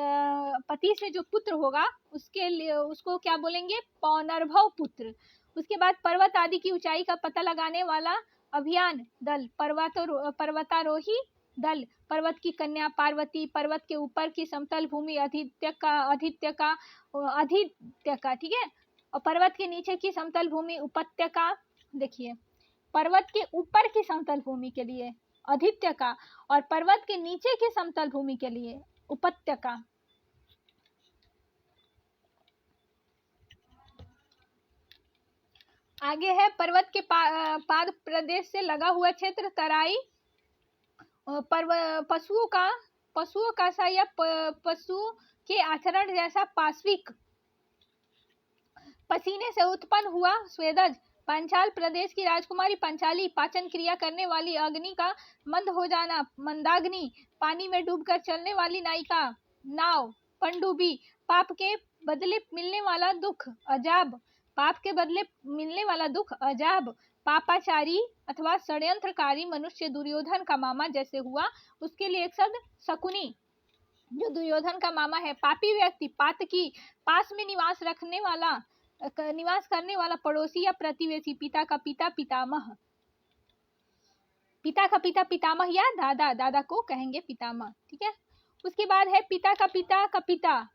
पति से जो पुत्र होगा उसके लिए उसको क्या बोलेंगे, पौनर्भव पुत्र। उसके बाद पर्वत आदि की ऊंचाई का पता लगाने वाला अभियान दल, पर्वतारोही दल, पर्वत की कन्या पार्वती, पर्वत के ऊपर की समतल भूमि आदित्य का, ठीक है, और पर्वत के नीचे की समतल भूमि उपत्यका। देखिए, पर्वत के ऊपर की समतल भूमि के लिए अधित्यका और पर्वत के नीचे की समतल भूमि के लिए उपत्यका। आगे है पर्वत के पाद प्रदेश से लगा हुआ क्षेत्र तराई, पशुओं का सा या पशु के आचरण जैसा पाश्विक, पसीने से उत्पन्न हुआ स्वेदज, पांचाल प्रदेश की राजकुमारी पंचाली, पाचन क्रिया करने वाली अग्नि का मंद हो जाना मंदाग्नि, पानी में डूबकर चलने वाली नायिका नाव पनडुब्बी, पाप के बदले मिलने वाला दुख अजाब, पाप के बदले मिलने वाला दुख अजाब, पापाचारी अथवा षड्यंत्रकारी मनुष्य दुर्योधन का मामा जैसे हुआ उसके लिए एक शब्द शकुनी, जो दुर्योधन का मामा है। पापी व्यक्ति पातकी, पास में निवास करने वाला पड़ोसी या प्रतिवेशी, पिता का पिता पितामह, पिता का पिता पितामह या दादा, दादा को कहेंगे पितामह, ठीक है। उसके बाद है पिता का पिता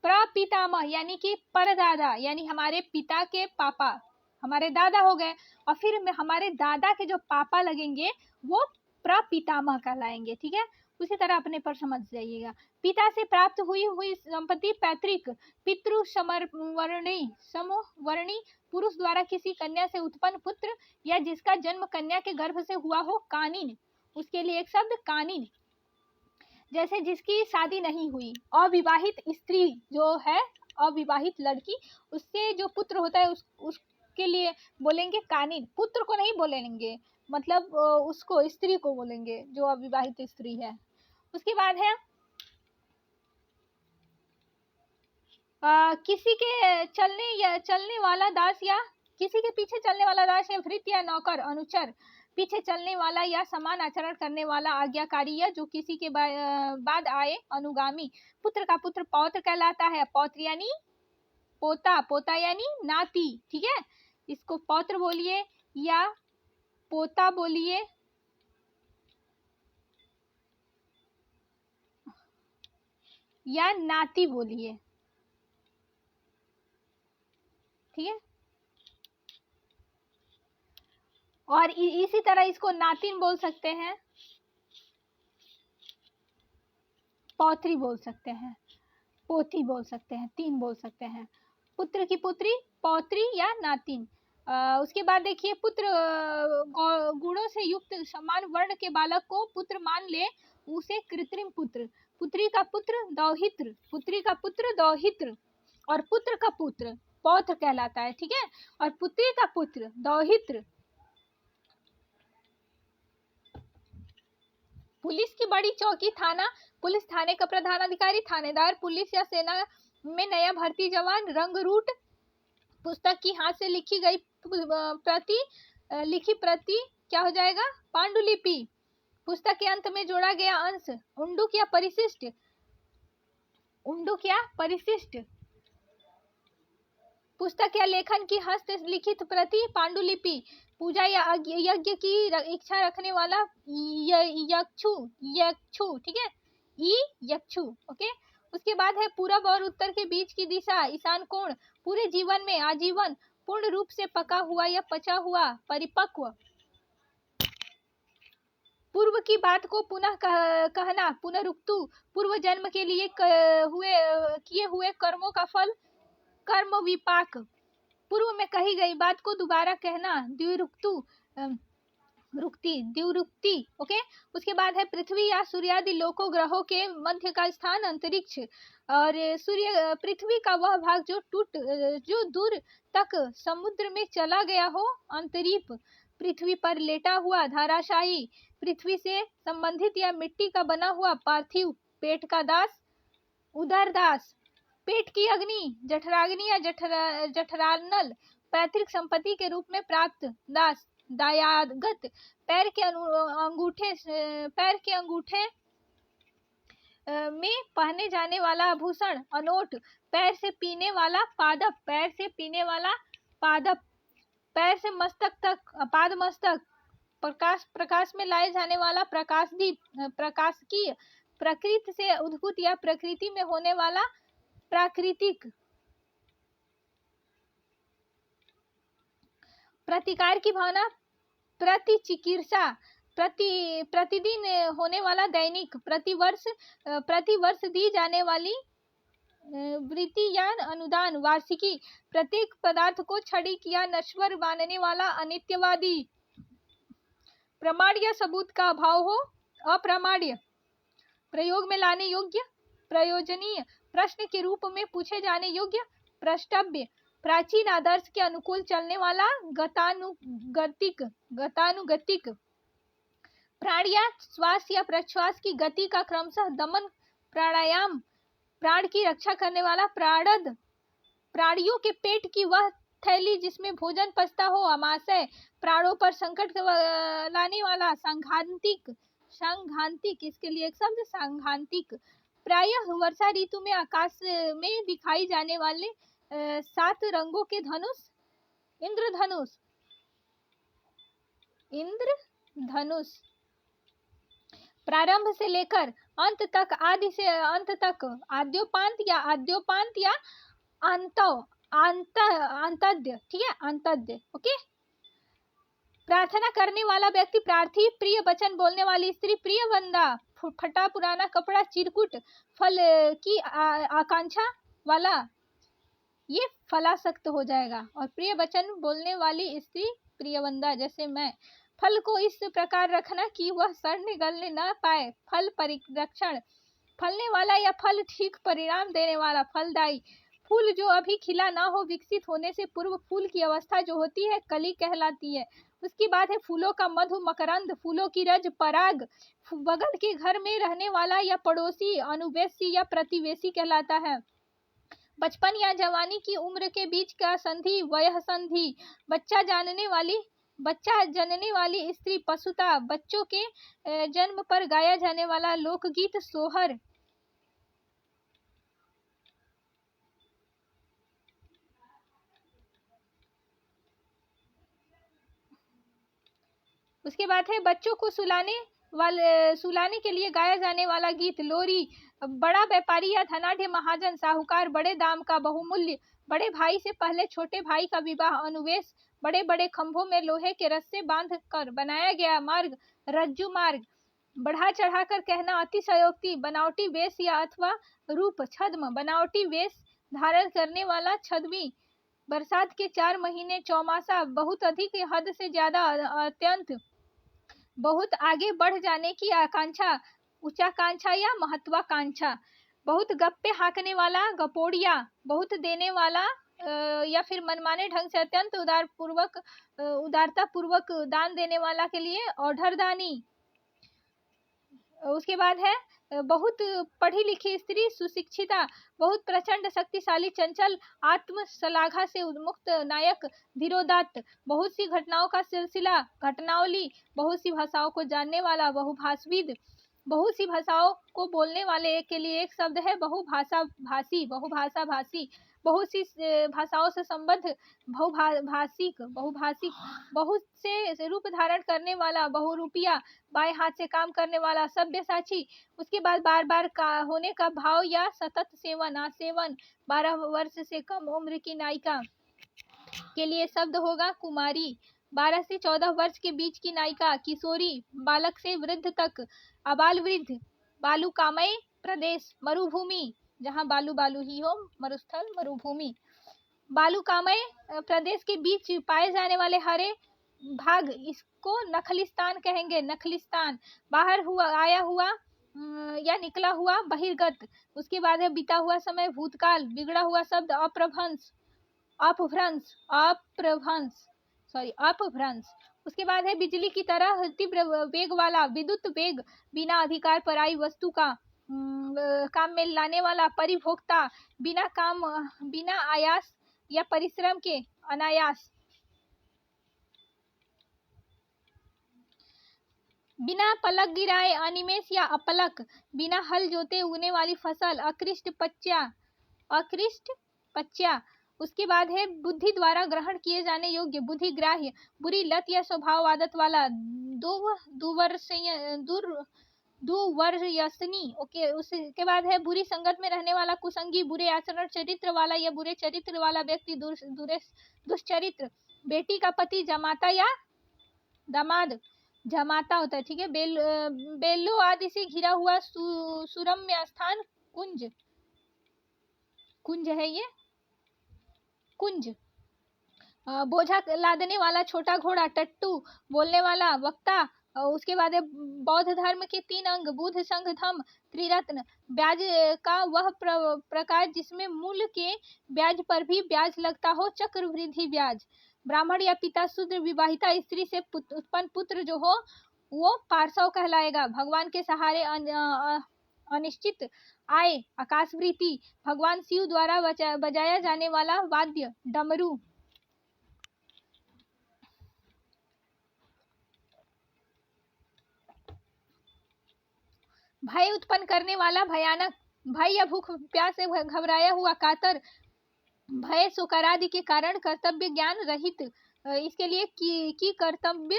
प्रपितामह यानी कि परदादा, यानी हमारे पिता के पापा हमारे दादा हो गए, और फिर हमारे दादा के जो पापा लगेंगे वो प्रपितामह कहलाएंगे, ठीक है। उसी तरह अपने पर समझ जाइएगा। पिता से प्राप्त हुई संपत्ति पैतृक, पितृ समवर्णी पुरुष द्वारा किसी कन्या से उत्पन्न पुत्र या जिसका जन्म कन्या के गर्भ से हुआ हो कानिन, उसके लिए एक शब्द कानिन, जैसे जिसकी शादी नहीं हुई। अविवाहित स्त्री जो है, अविवाहित लड़की, उससे जो पुत्र होता है उसके लिए बोलेंगे कानिन, पुत्र को नहीं बोलेंगे, मतलब उसको स्त्री को बोलेंगे जो अविवाहित स्त्री है। उसके बाद है किसी के चलने वाला दास या किसी के पीछे चलने वाला दास या भृत्य या नौकर अनुचर, पीछे चलने वाला या समान आचरण करने वाला आज्ञाकारी या जो किसी के बाद आए अनुगामी। पुत्र का पुत्र पौत्र कहलाता है, पौत्र यानी पोता, पोता यानी नाती, ठीक है, इसको पौत्र बोलिए या पोता बोलिए या नाती बोलिए, ठीक है। और इसी तरह इसको नातिन बोल सकते हैं, पौत्री बोल सकते हैं, पोती बोल सकते हैं, तीन बोल सकते हैं। पुत्र की पुत्री पौत्री या नातिन। उसके बाद देखिए पुत्र गुणों से युक्त समान वर्ण के बालक को पुत्र मान ले उसे कृत्रिम पुत्र, पुत्री का पुत्र दौहित्र, पुत्री का पुत्र दौहित्र और पुत्र का पुत्र पौत्र कहलाता है, ठीक है। और पुत्री का पुत्र दौहित्र। पुलिस की बड़ी चौकी थाना, पुलिस थाने का प्रधानाधिकारी, थानेदार, पुलिस या सेना में नया भर्ती जवान, रंग रूट, पुस्तक की हाथ से लिखी गई प्रति क्या हो जाएगा, पांडुलिपि, पुस्तक के अंत में जोड़ा गया अंश, उंडुक या परिशिष्ट, उंडुक या परिशिष्ट, पुस्तक या लेखन की हस्त लिखित प्रति पांडुलिपि, पूजा या यज्ञ की इच्छा रखने वाला यक्षु, ठीक है, यक्षु, ओके। उसके बाद है पूरब और उत्तर के बीच की दिशा, ईशान कोण, पूरे जीवन में आजीवन, पूर्ण रूप से पका हुआ या पचा हुआ, परिपक्व। पूर्व की बात को पुनः कहना, पुनरुक्तु, पूर्व जन्म के लिए किए हुए कर्मों का फल, कर्म विपाक, पूर्व में कही गई बात को दोबारा कहना, द्विरुक्तु, द्विरुक्ति। ओके, उसके बाद है पृथ्वी या सूर्यादि लोकों ग्रहों के मध्य का स्थान अंतरिक्ष, और सूर्य पृथ्वी का वह भाग जो दूर तक समुद्र में चला गया हो, अंतरीप, पृथ्वी पर लेटा हुआ धाराशायी, पृथ्वी से संबंधित या मिट्टी का बना हुआ पार्थिव, पेट का दास, उदरदास, पेट की अग्नि, जठराग्नि या जठरानल, पैतृक संपत्ति के रूप में प्राप्त दास, दायागत, पैर के अंगूठे में पहने जाने वाला आभूषण, अनोट, पैर से पीने वाला पादप, पैर से मस्तक तक, पाद मस्तक, प्रकाश में लाए जाने वाला प्रकाशदीप, प्रकाशकीय, प्रकृति से उद्भूत या प्रकृति में होने वाला प्राकृतिक, प्रतिकार की भावना, प्रतिचिकित्सा, प्रतिदिन होने वाला दैनिक, प्रतिवर्ष दी जाने वाली वृत्ति या अनुदान, वार्षिकी, प्रत्येक पदार्थ को क्षणिक या नश्वर मानने वाला अनित्यवादी, प्रमाण या सबूत का अभाव हो, अप्रामाण्य, प्रयोग में लाने योग्य, प्रयोजनीय, प्रश्न के रूप में पूछे जाने योग्य, प्रष्टव्य, प्राचीन आदर्श के अनुकूल चलने वाला, गतानुगतिक, प्राण या श्वास या प्रश्वास की गति का क्रमशः दमन, प्राणायाम, प्राण की रक्षा करने वाला, प्राणद, प्राणियों के पेट की वह थैली जिसमें भोजन पचता हो, अमाशय, प्राणों पर संकट लाने वाला, सांघांतिक, इसके लिए एक शब्द सांघांतिक, प्रायः वर्षा ऋतु में आकाश में दिखाई जाने वाले 7 रंगों के धनुष, इंद्रधनुष, प्रारंभ से लेकर अंत तक, आदि से अंत तक, आद्योपांत या अंतद्य, ठीक है, अंतद्य। ओके, प्रार्थना करने वाला व्यक्ति प्रार्थी, प्रिय वचन बोलने वाली स्त्री प्रिय वंदा, फटा पुराना कपड़ा चिरकुट, फल की आकांक्षा वाला, ये फलासक्त हो जाएगा, और प्रिय वचन बोलने वाली स्त्री प्रियवंदा, जैसे मैं, फल को इस प्रकार रखना कि वह सड़ने गलने न पाए, फल परिरक्षण, फलने वाला या फल ठीक परिणाम देने वाला, फलदायी, फूल जो अभी खिला ना हो, विकसित होने से पूर्व फूल की अवस्था जो होती है कली कहलाती है। उसकी बात है फूलों का मधु मकरंद, फूलों की रज पराग, बगल के घर में रहने वाला या पड़ोसी अनुवेशी या प्रतिवेशी कहलाता है। बचपन या जवानी की उम्र के बीच का संधि वयः संधि, बच्चा जनने वाली स्त्री पशुता, बच्चों के जन्म पर गाया जाने वाला लोकगीत सोहर, उसके बाद है बच्चों को सुलाने के लिए गाया जाने वाला गीत लोरी, बड़ा व्यापारी या धनाढ़ महाजन साहूकार, बड़े दाम का बहुमूल्य, बड़े भाई से पहले छोटे भाई का विवाह, अनुवेश, बड़े बड़े खंभों में लोहे के रस्से बांध कर बनाया गया मार्ग, रज्जू मार्ग, बढ़ा चढ़ाकर कहना, अतिशयोक्ति, बनावटी वेश या अथवा रूप, छद्म, बनावटी वेश धारण करने वाला छद्मी, बरसात के 4 महीने, चौमासा, बहुत अधिक हद से ज्यादा, अत्यंत, बहुत आगे बढ़ जाने की आकांक्षा, उच्चाकांक्षा या महत्वाकांक्षा, बहुत गप्पे हाकने वाला, गपोड़िया, बहुत देने वाला या फिर मनमाने ढंग से अत्यंत उदारता पूर्वक दान देने वाला के लिए औढ़रदानी। उसके बाद है बहुत पढ़ी लिखी स्त्री, सुशिक्षिता, बहुत प्रचंड शक्तिशाली, चंचल, आत्म शलाघा से उन्मुक्त नायक, धीरोदात्त, बहुत सी घटनाओं का सिलसिला, घटनावली, बहुत सी भाषाओं को जानने वाला, बहुभाषाविद, बहुत सी भाषाओं को बोलने वाले के लिए एक शब्द है बहुभाषा भाषी, बहुत सी भाषाओं से संबद्ध, बहुभाषिक, बहुत से रूप धारण करने वाला, बहुरूपिया, बाएं हाथ से काम करने वाला, सभ्यसाची। उसके बाद बार बार होने का भाव या सतत सेवन, आसेवन, 12 वर्ष से कम उम्र की नायिका के लिए शब्द होगा कुमारी, 12 से 14 वर्ष के बीच की नायिका, किशोरी, बालक से वृद्ध तक, अबाल वृद्ध, बालुकामय प्रदेश, मरुभूमि, जहाँ बालू बालू ही हो, मरुस्थल, मरुभूमि, बालुकामय प्रदेश के बीच पाए जाने वाले हरे भाग, इसको नखलिस्तान कहेंगे, नखलिस्तान। बाहर हुआ, आया हुआ या निकला हुआ, बहिर्गत। उसके बाद है बीता हुआ समय, भूतकाल। बिगड़ा हुआ शब्द, अपभ्रंश, अपभ्रंश, अपभ्रंश, सॉरी, अपभ्रंश। उसके बाद है बिजली की तरह तीव्र वेग वाला, विद्युत वेग, बिना अधिकार पर आई वस्तु का काम में लाने वाला, परिभोक्ता, बिना काम, बिना आयास या परिश्रम के, अनायास, बिना पलक गिराए, अनिमेष या अपलक, बिना हल जोते उगने वाली फसल, अकृष्ट पच्चा, अकृष्ट पच्चा। उसके बाद है बुद्धि द्वारा ग्रहण किए जाने योग्य, बुद्धिग्राह्य, बुरी लत या स्वभाव आदत वाला, दुर्व्यसनी। ओके, उसके बाद है बुरी संगत में रहने वाला, कुसंगी, बुरे आचरण चरित्र वाला या बुरे चरित्र वाला व्यक्ति, दुष्चरित्र। बेटी का पति, जमाता या दामाद, जमाता होता है, ठीक है। बेलों आदि से घिरा हुआ सुरम्य स्थान, कुंज, कुंज है ये, कुंज। बोझा लादने वाला, छोटा घोड़ा, टट्टू, बोलने वाला, वक्ता। उसके बाद है बौद्ध धर्म के 3 अंग, बुद्ध, संघ, धम्म, त्रिरत्न। ब्याज का वह प्रकार जिसमें मूल के ब्याज पर भी ब्याज लगता हो, चक्रवृद्धि ब्याज। ब्राह्मण या पिता शूद्र, विवाहिता स्त्री से उत्पन्न पुत्र जो हो वो पार्श्व कहलाएगा। भगवान के सहारे अनिश्चित आय, आकाशवृत्ति। भगवान शिव द्वारा बजाया जाने वाला वाद्य, डमरू। भय उत्पन्न करने वाला, भयानक। भय या भूख प्यास से घबराया हुआ, कातर। भय सुकरादि के कारण कर्तव्य ज्ञान रहित, इसके लिए की कर्तव्य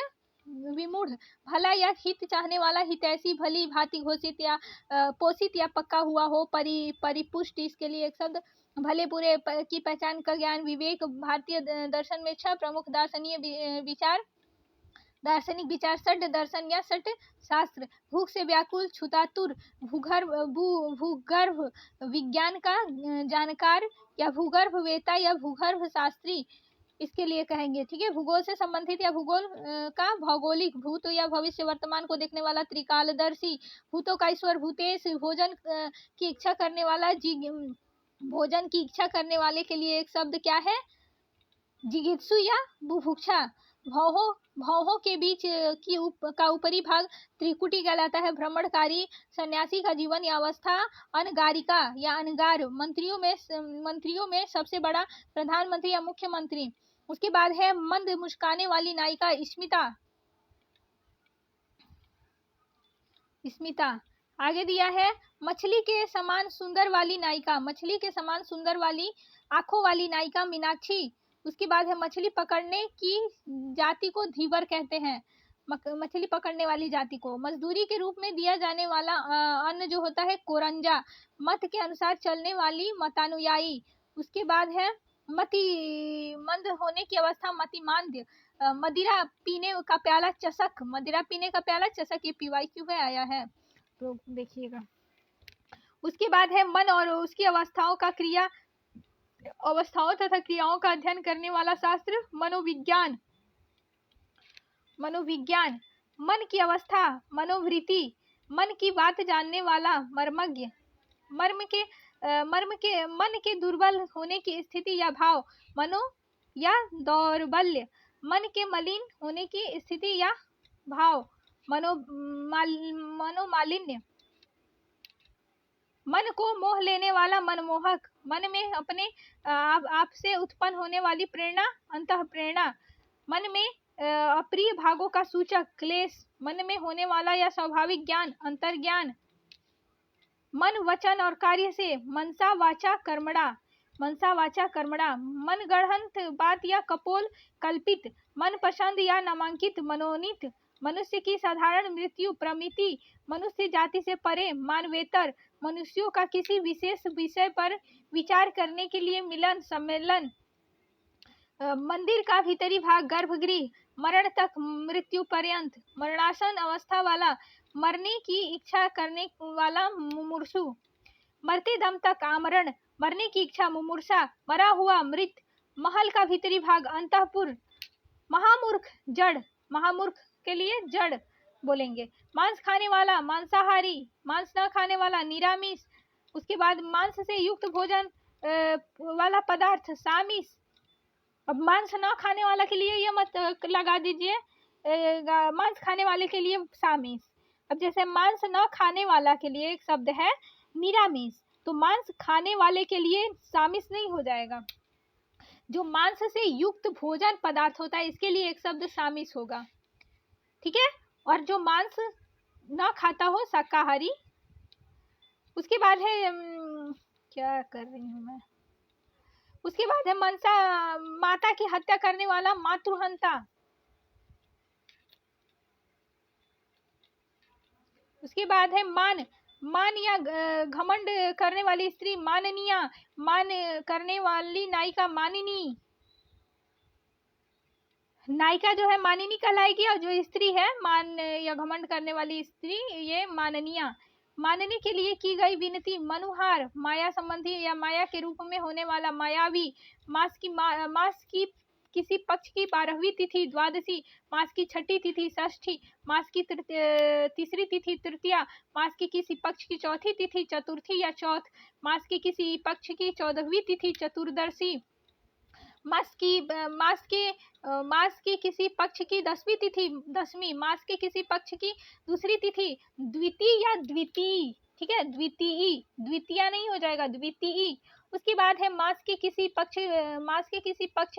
विमूढ़। भला या हित चाहने वाला, हितैषी, भली भांति घोषित या पोषित या पक्का हुआ हो, परिपुष्ट। इसके लिए एक शब्द भले बुरे की पहचान का ज्ञान, विवेक। भारतीय दर्शन में 6 प्रमुख दार्शनिक विचार, षड दर्शन या षट शास्त्र। भूख से व्याकुल, छुतातुर, भूगर्भ विज्ञान का जानकार या भूगर्भ वेता या भूगर्भ शास्त्री, इसके लिए कहेंगे, ठीक है। भूगोल से संबंधित या भूगोल का भौगोलिक, भूत या भविष्य वर्तमान को देखने वाला, त्रिकालदर्शी। भूतों का ईश्वर, भूतेश, भोजन की इच्छा करने वाला, भोजन की इच्छा करने वाले के लिए एक शब्द क्या है, जिगित्सु या बुभुक्षा। भौहों के बीच का ऊपरी भाग त्रिकुटी कहलाता है। भ्रमणकारी, सन्यासी का जीवन या अवस्था। अनगारिका या अनगार, मंत्रियों में सबसे बड़ा, प्रधानमंत्री या मुख्यमंत्री। उसके बाद है मंद मुस्काने वाली नायिका, स्मिता, स्मिता। आगे दिया है मछली के समान सुंदर वाली नायिका, मछली के समान सुंदर वाली आंखों वाली नायिका, मीनाक्षी। उसके बाद है मछली पकड़ने की जाति को धीवर कहते हैं, मछली पकड़ने वाली जाति को। मजदूरी के रूप में दिया जाने वाला अन्न जो होता है, कोरंजा। मत के अनुसार चलने वाली, मतानुयायी। उसके बाद है मंद होने की अवस्था, मतिमांद्य। मदिरा पीने का प्याला, चषक, मदिरा पीने का प्याला, चषक। ये PYQ में आया है, तो देखिएगा। उसके बाद है मन और उसकी अवस्थाओं तथा क्रियाओं का अध्ययन करने वाला शास्त्र, मनोविज्ञान। मनोविज्ञान, मन की अवस्था, मनोवृत्ति। मन की बात जानने वाला, मर्मज्ञ। मन के दुर्बल होने की स्थिति या भाव, मनो या दौर्बल्य। मन के मलिन होने की स्थिति या भाव, मनोमालिन्य। मन को मोह लेने वाला, मनमोहक। मन में अपने आप से उत्पन्न होने वाली प्रेरणा, अंतः प्रेरणा। मन में अप्रिय भागों का सूचक, क्लेश। मन में होने वाला या स्वाभाविक ज्ञान, अंतर्ज्ञान। मन, वचन और कार्य से, मनसा वाचा कर्मणा, मनसा वाचा कर्मणा। मन गढ़ंत बात या कपोल, कल्पित। मन पसंद या नामांकित, मनोनीत। मनुष्य की साधारण मृत्यु, प्रमिति। मनुष्य जाति से परे, मानवेतर। मनुष्यों का किसी विशेष विषय पर विचार करने के लिए मिलन, सम्मेलन। मंदिर का भीतरी भाग, गर्भगृह। मरण तक, मृत्यु पर्यंत, मरणासन अवस्था वाला, मरने की इच्छा करने वाला मुमूर्षु, मरते दम तक आमरण, मरने की इच्छा मुमूर्षा, मरा हुआ मृत, महल का भीतरी भाग अंतःपुर, महामूर्ख जड़, महामूर्ख के लिए जड़ बोलेंगे, मांस खाने वाला मांसाहारी, मांस न खाने वाला निरामिष, उसके बाद मांस से युक्त भोजन वाला पदार्थ सामिष। अब मांस न खाने वाला के लिए ये मत लगा दीजिए, मांस खाने वाले के लिए सामिष। अब जैसे मांस न खाने वाला के लिए एक शब्द है निरामिष, तो मांस खाने वाले के लिए सामिष नहीं हो जाएगा। जो मांस से युक्त भोजन पदार्थ होता है इसके लिए एक शब्द सामिष होगा, ठीक है। और जो मांस ना खाता हो शाकाहारी, उसके बाद है क्या कर रही हूँ मैं, उसके बाद है मनसा, माता की हत्या करने वाला मातृहंता, उसके बाद है मान, मान या घमंड करने वाली स्त्री माननीय, मान करने वाली नायिका मानिनी, नायिका जो है मानिनी कहलाएगी, और जो स्त्री है मान या घमंड करने वाली स्त्री ये माननीय। मानने के लिए की गई विनती मनुहार, माया संबंधी या माया के रूप में होने वाला मायावी, मास की किसी पक्ष की 12वीं तिथि द्वादशी, मास की छठी तिथि षष्ठी, मास की तीसरी तिथि तृतीया, मास की किसी पक्ष की चौथी तिथि चतुर्थी या चौथ, मास की किसी पक्ष की 14वीं तिथि चतुर्दशी, मास की किसी पक्ष की 10वीं तिथि दसवीं, मास के किसी पक्ष की दूसरी तिथि द्वितीय या द्वितीय, ठीक है, द्वितीय नहीं हो जाएगा, द्वितीय। उसके बाद है मास के किसी पक्ष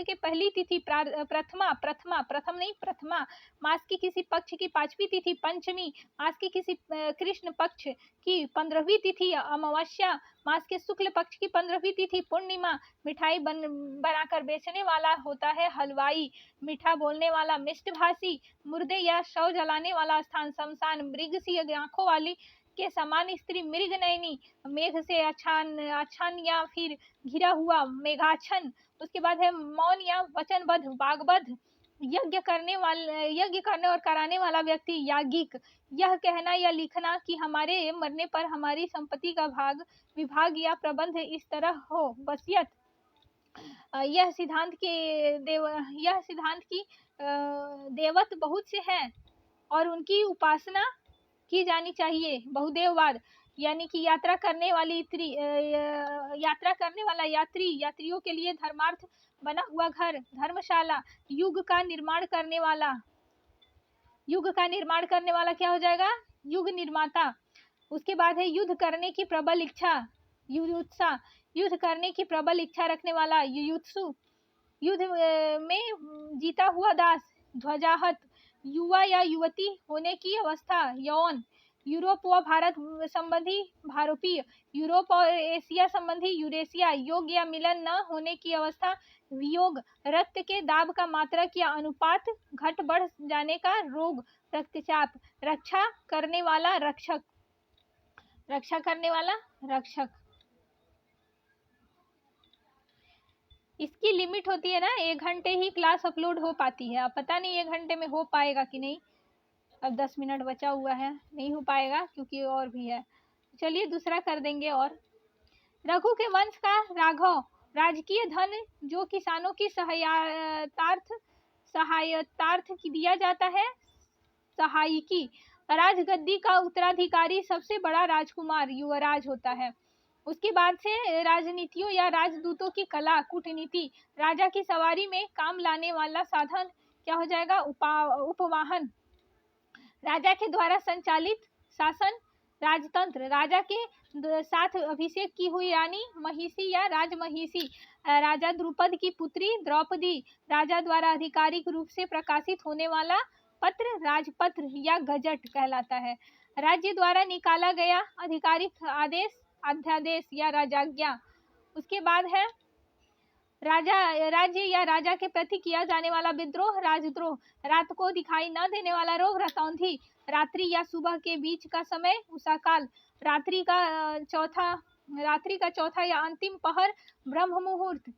के पहली तिथि प्रथमा, प्रथम नहीं प्रथमा, मास की किसी पक्ष की 5वीं तिथि पंचमी, मास के किसी कृष्ण पक्ष की 15वीं तिथि अमावस्या, मास के शुक्ल पक्ष की 15वीं तिथि पूर्णिमा। मिठाई बनाकर बेचने वाला होता है हलवाई, मीठा बोलने वाला मिष्टभाषी, मुर्दे या शव जलाने वाला स्थान शमशान, मृग सी आंखों वाली के समान स्त्री मृग नयनी, मेघ से आच्छान या फिर घिरा हुआ मेघाच्छन। उसके बाद है मौन या वचनबद्ध वाग्बद्ध, यज्ञ करने और कराने वाला व्यक्ति याज्ञिक, यह कहना या लिखना कि हमारे मरने पर हमारी संपत्ति का विभाग या प्रबंध इस तरह हो, वसीयत। यह सिद्धांत की देवत बहुत से हैं और उनकी उपासना की जानी चाहिए। बहुदेववाद यानी कि यात्रा करने वाला यात्रियों के लिए धर्मार्थ बना हुआ घर, धर्मशाला। युग का निर्माण करने वाला क्या हो जाएगा, युग निर्माता। उसके बाद है युद्ध करने की प्रबल इच्छा, युयुत्सा, युद्ध करने की प्रबल इच्छा रखने वाला युयुत्सु। युद्ध में जीता हुआ दास, ध्वजाहत। युवा या युवती होने की अवस्था, यौन। यूरोप व भारत संबंधी भारोपीय, यूरोप और एशिया संबंधी यूरेशिया। योग या मिलन न होने की अवस्था, वियोग। रक्त के दाब का मात्रक या अनुपात घट बढ़ जाने का रोग, रक्तचाप। रक्षा करने वाला रक्षक, इसकी लिमिट होती है ना, 1 घंटे ही क्लास अपलोड हो पाती है। अब पता नहीं 1 घंटे में हो पाएगा कि नहीं, अब 10 मिनट बचा हुआ है, नहीं हो पाएगा क्योंकि और भी है। चलिए दूसरा कर देंगे। और रघु के वंश का राघव, राजकीय धन जो किसानों की सहायतार्थ की दिया जाता है, सहायिकी। राजगद्दी का उत्तराधिकारी सबसे बड़ा राजकुमार युवराज होता है। उसके बाद से राजनीतियों या राजदूतों की कला, कूटनीति। राजा की सवारी में काम लाने वाला साधन क्या हो जाएगा, उपवाहन। राजा के द्वारा संचालित शासन, राजतंत्र। राजा के साथ अभिषेक की हुई रानी, महिषी या राजमहिषी। राजा द्रुपद की पुत्री द्रौपदी। राजा द्वारा आधिकारिक रूप से प्रकाशित होने वाला पत्र राजपत्र या गजट कहलाता है। राज्य द्वारा निकाला गया आधिकारिक आदेश, अध्यादेश या राजाज्ञा। उसके बाद है राज्य या राजा के प्रति किया जाने वाला विद्रोह, राजद्रोह। रात को दिखाई न देने वाला रोग, रतौंधी। रात्रि या सुबह के बीच का समय, उषाकाल। रात्रि का चौथा या अंतिम पहर, ब्रह्म मुहूर्त।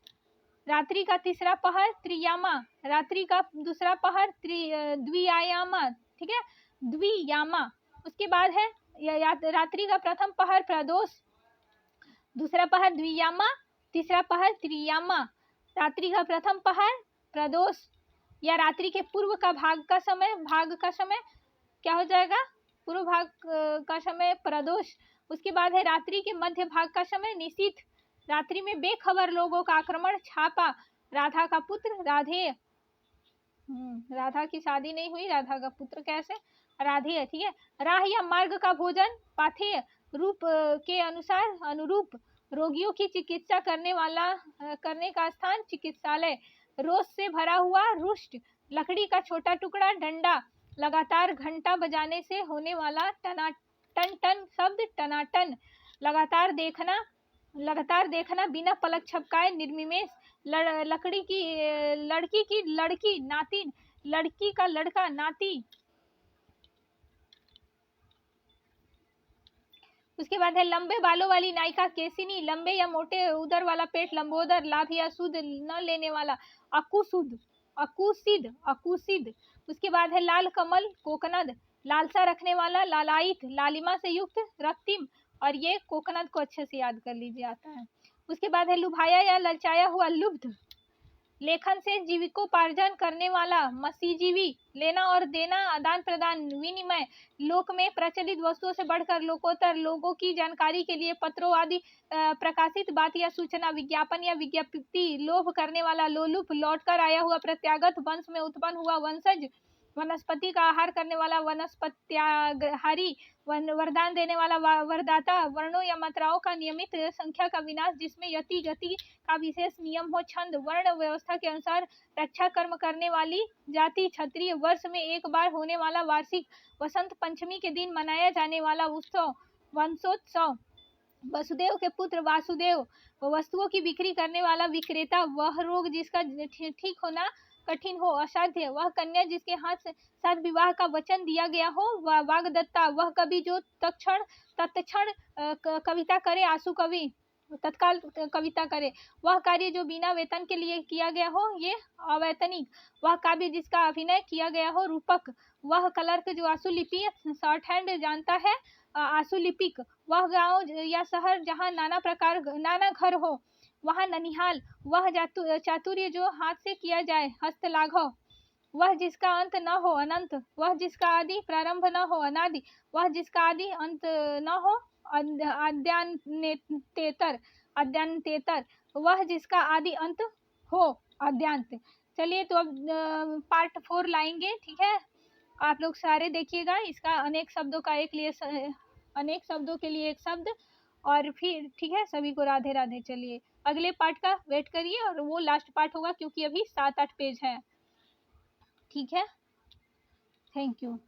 रात्रि का तीसरा पहर त्रियामा, रात्रि का दूसरा पहर द्वियामा, ठीक है, द्वियामा। उसके बाद है रात्रि का प्रथम पहर प्रदोष, दूसरा पहर द्वियामा, तीसरा पहर त्रियामा। रात्रि का प्रथम पहर प्रदोष या रात्रि के पूर्व का भाग का समय क्या हो जाएगा, पूर्व भाग का समय प्रदोष। उसके बाद है रात्रि के मध्य भाग का समय निशीथ, रात्रि में बेखबर लोगों का आक्रमण छापा, राधा का पुत्र राधेय, राधा की शादी नहीं हुई, राधा का पुत्र कैसे, राधेय, ठीक है। राह या मार्ग का भोजन पाथेय, रूप के अनुसार अनुरूप, रोगियों की चिकित्सा करने का स्थान चिकित्सालय, रोज से भरा हुआ रुष्ट, लकड़ी का छोटा टुकड़ा डंडा, लगातार घंटा बजाने से होने वाला टनाटन टन शब्द टनाटन, लगातार देखना बिना पलक झपकाए निर्निमेष, लड़की की लड़की नातिन, लड़की का लड़का नाती। उसके बाद है लंबे बालों वाली नायिका केसिनी, लंबे या मोटे उदर वाला पेट लंबोदर, लाभ या सुध न लेने वाला अकुसिद। उसके बाद है लाल कमल कोकनद, लालसा रखने वाला लालायित, लालिमा से युक्त रक्तिम, और ये कोकनद को अच्छे से याद कर लीजिए, आता है। उसके बाद है लुभाया या ललचाया हुआ लुब्ध, लेखन से जीविकोपार्जन करने वाला मसीजीवी, लेना और देना, आदान प्रदान, विनिमय, लोक में प्रचलित वस्तुओं से बढ़कर लोकोत्तर, लोगों की जानकारी के लिए पत्रों आदि प्रकाशित बात या सूचना, विज्ञापन या विज्ञप्ति, लोभ करने वाला लोलुप, लौटकर आया हुआ प्रत्यागत, वंश में उत्पन्न हुआ वंशज, वनस्पति का आहार करने वाला वनस्पत्याहारी, वरदान देने वाला वरदाता, वर्णों या मात्राओं का नियमित संख्या का विनाश जिसमें यति गति का विशेष नियम हो, छंद वर्ण व्यवस्था के अनुसार रक्षा कर्म करने वाली जाति, क्षत्रिय, वर्ष में एक बार होने वाला वार्षिक, वसंत पंचमी के दिन मनाया जाने वाला उत्सव, वंशोत्सव, वसुदेव के पुत्र वासुदेव, वस्तुओं की बिक्री करने वाला विक्रेता, वह रोग जिसका ठीक होना कठिन हो, असाध्य, वह कन्या जिसके हाथ साथ विवाह का वचन दिया गया हो, वाग्दत्ता, वह कवि जो तत्क्षण कविता करे, आंसू कवि तत्काल कविता करे, वह कार्य जो बिना वेतन के लिए किया गया हो, ये अवैतनिक, वह काव्य जिसका अभिनय किया गया हो, रूपक, वह क्लर्क जो आंसुलिपि शॉर्ट हैंड जानता है, आंसुलिपिक, वह गांव या शहर जहाँ नाना घर हो, वहाँ ननिहाल, वह चातुर्य जो हाथ से किया जाए, हस्तलाघव, वह जिसका अंत न हो, अनंत, वह जिसका आदि प्रारंभ न हो, अनादि, वह जिसका आदि अंत न हो, अद्यांतेतर, वह जिसका आदि अंत हो, अद्यांत। चलिए, तो अब पार्ट 4 लाएंगे, ठीक है। आप लोग सारे देखिएगा, इसका अनेक शब्दों के लिए एक शब्द, और फिर ठीक है, सभी को राधे राधे। चलिए, अगले पार्ट का वेट करिए, और वो लास्ट पार्ट होगा क्योंकि अभी 7-8 पेज है, ठीक है। Thank you.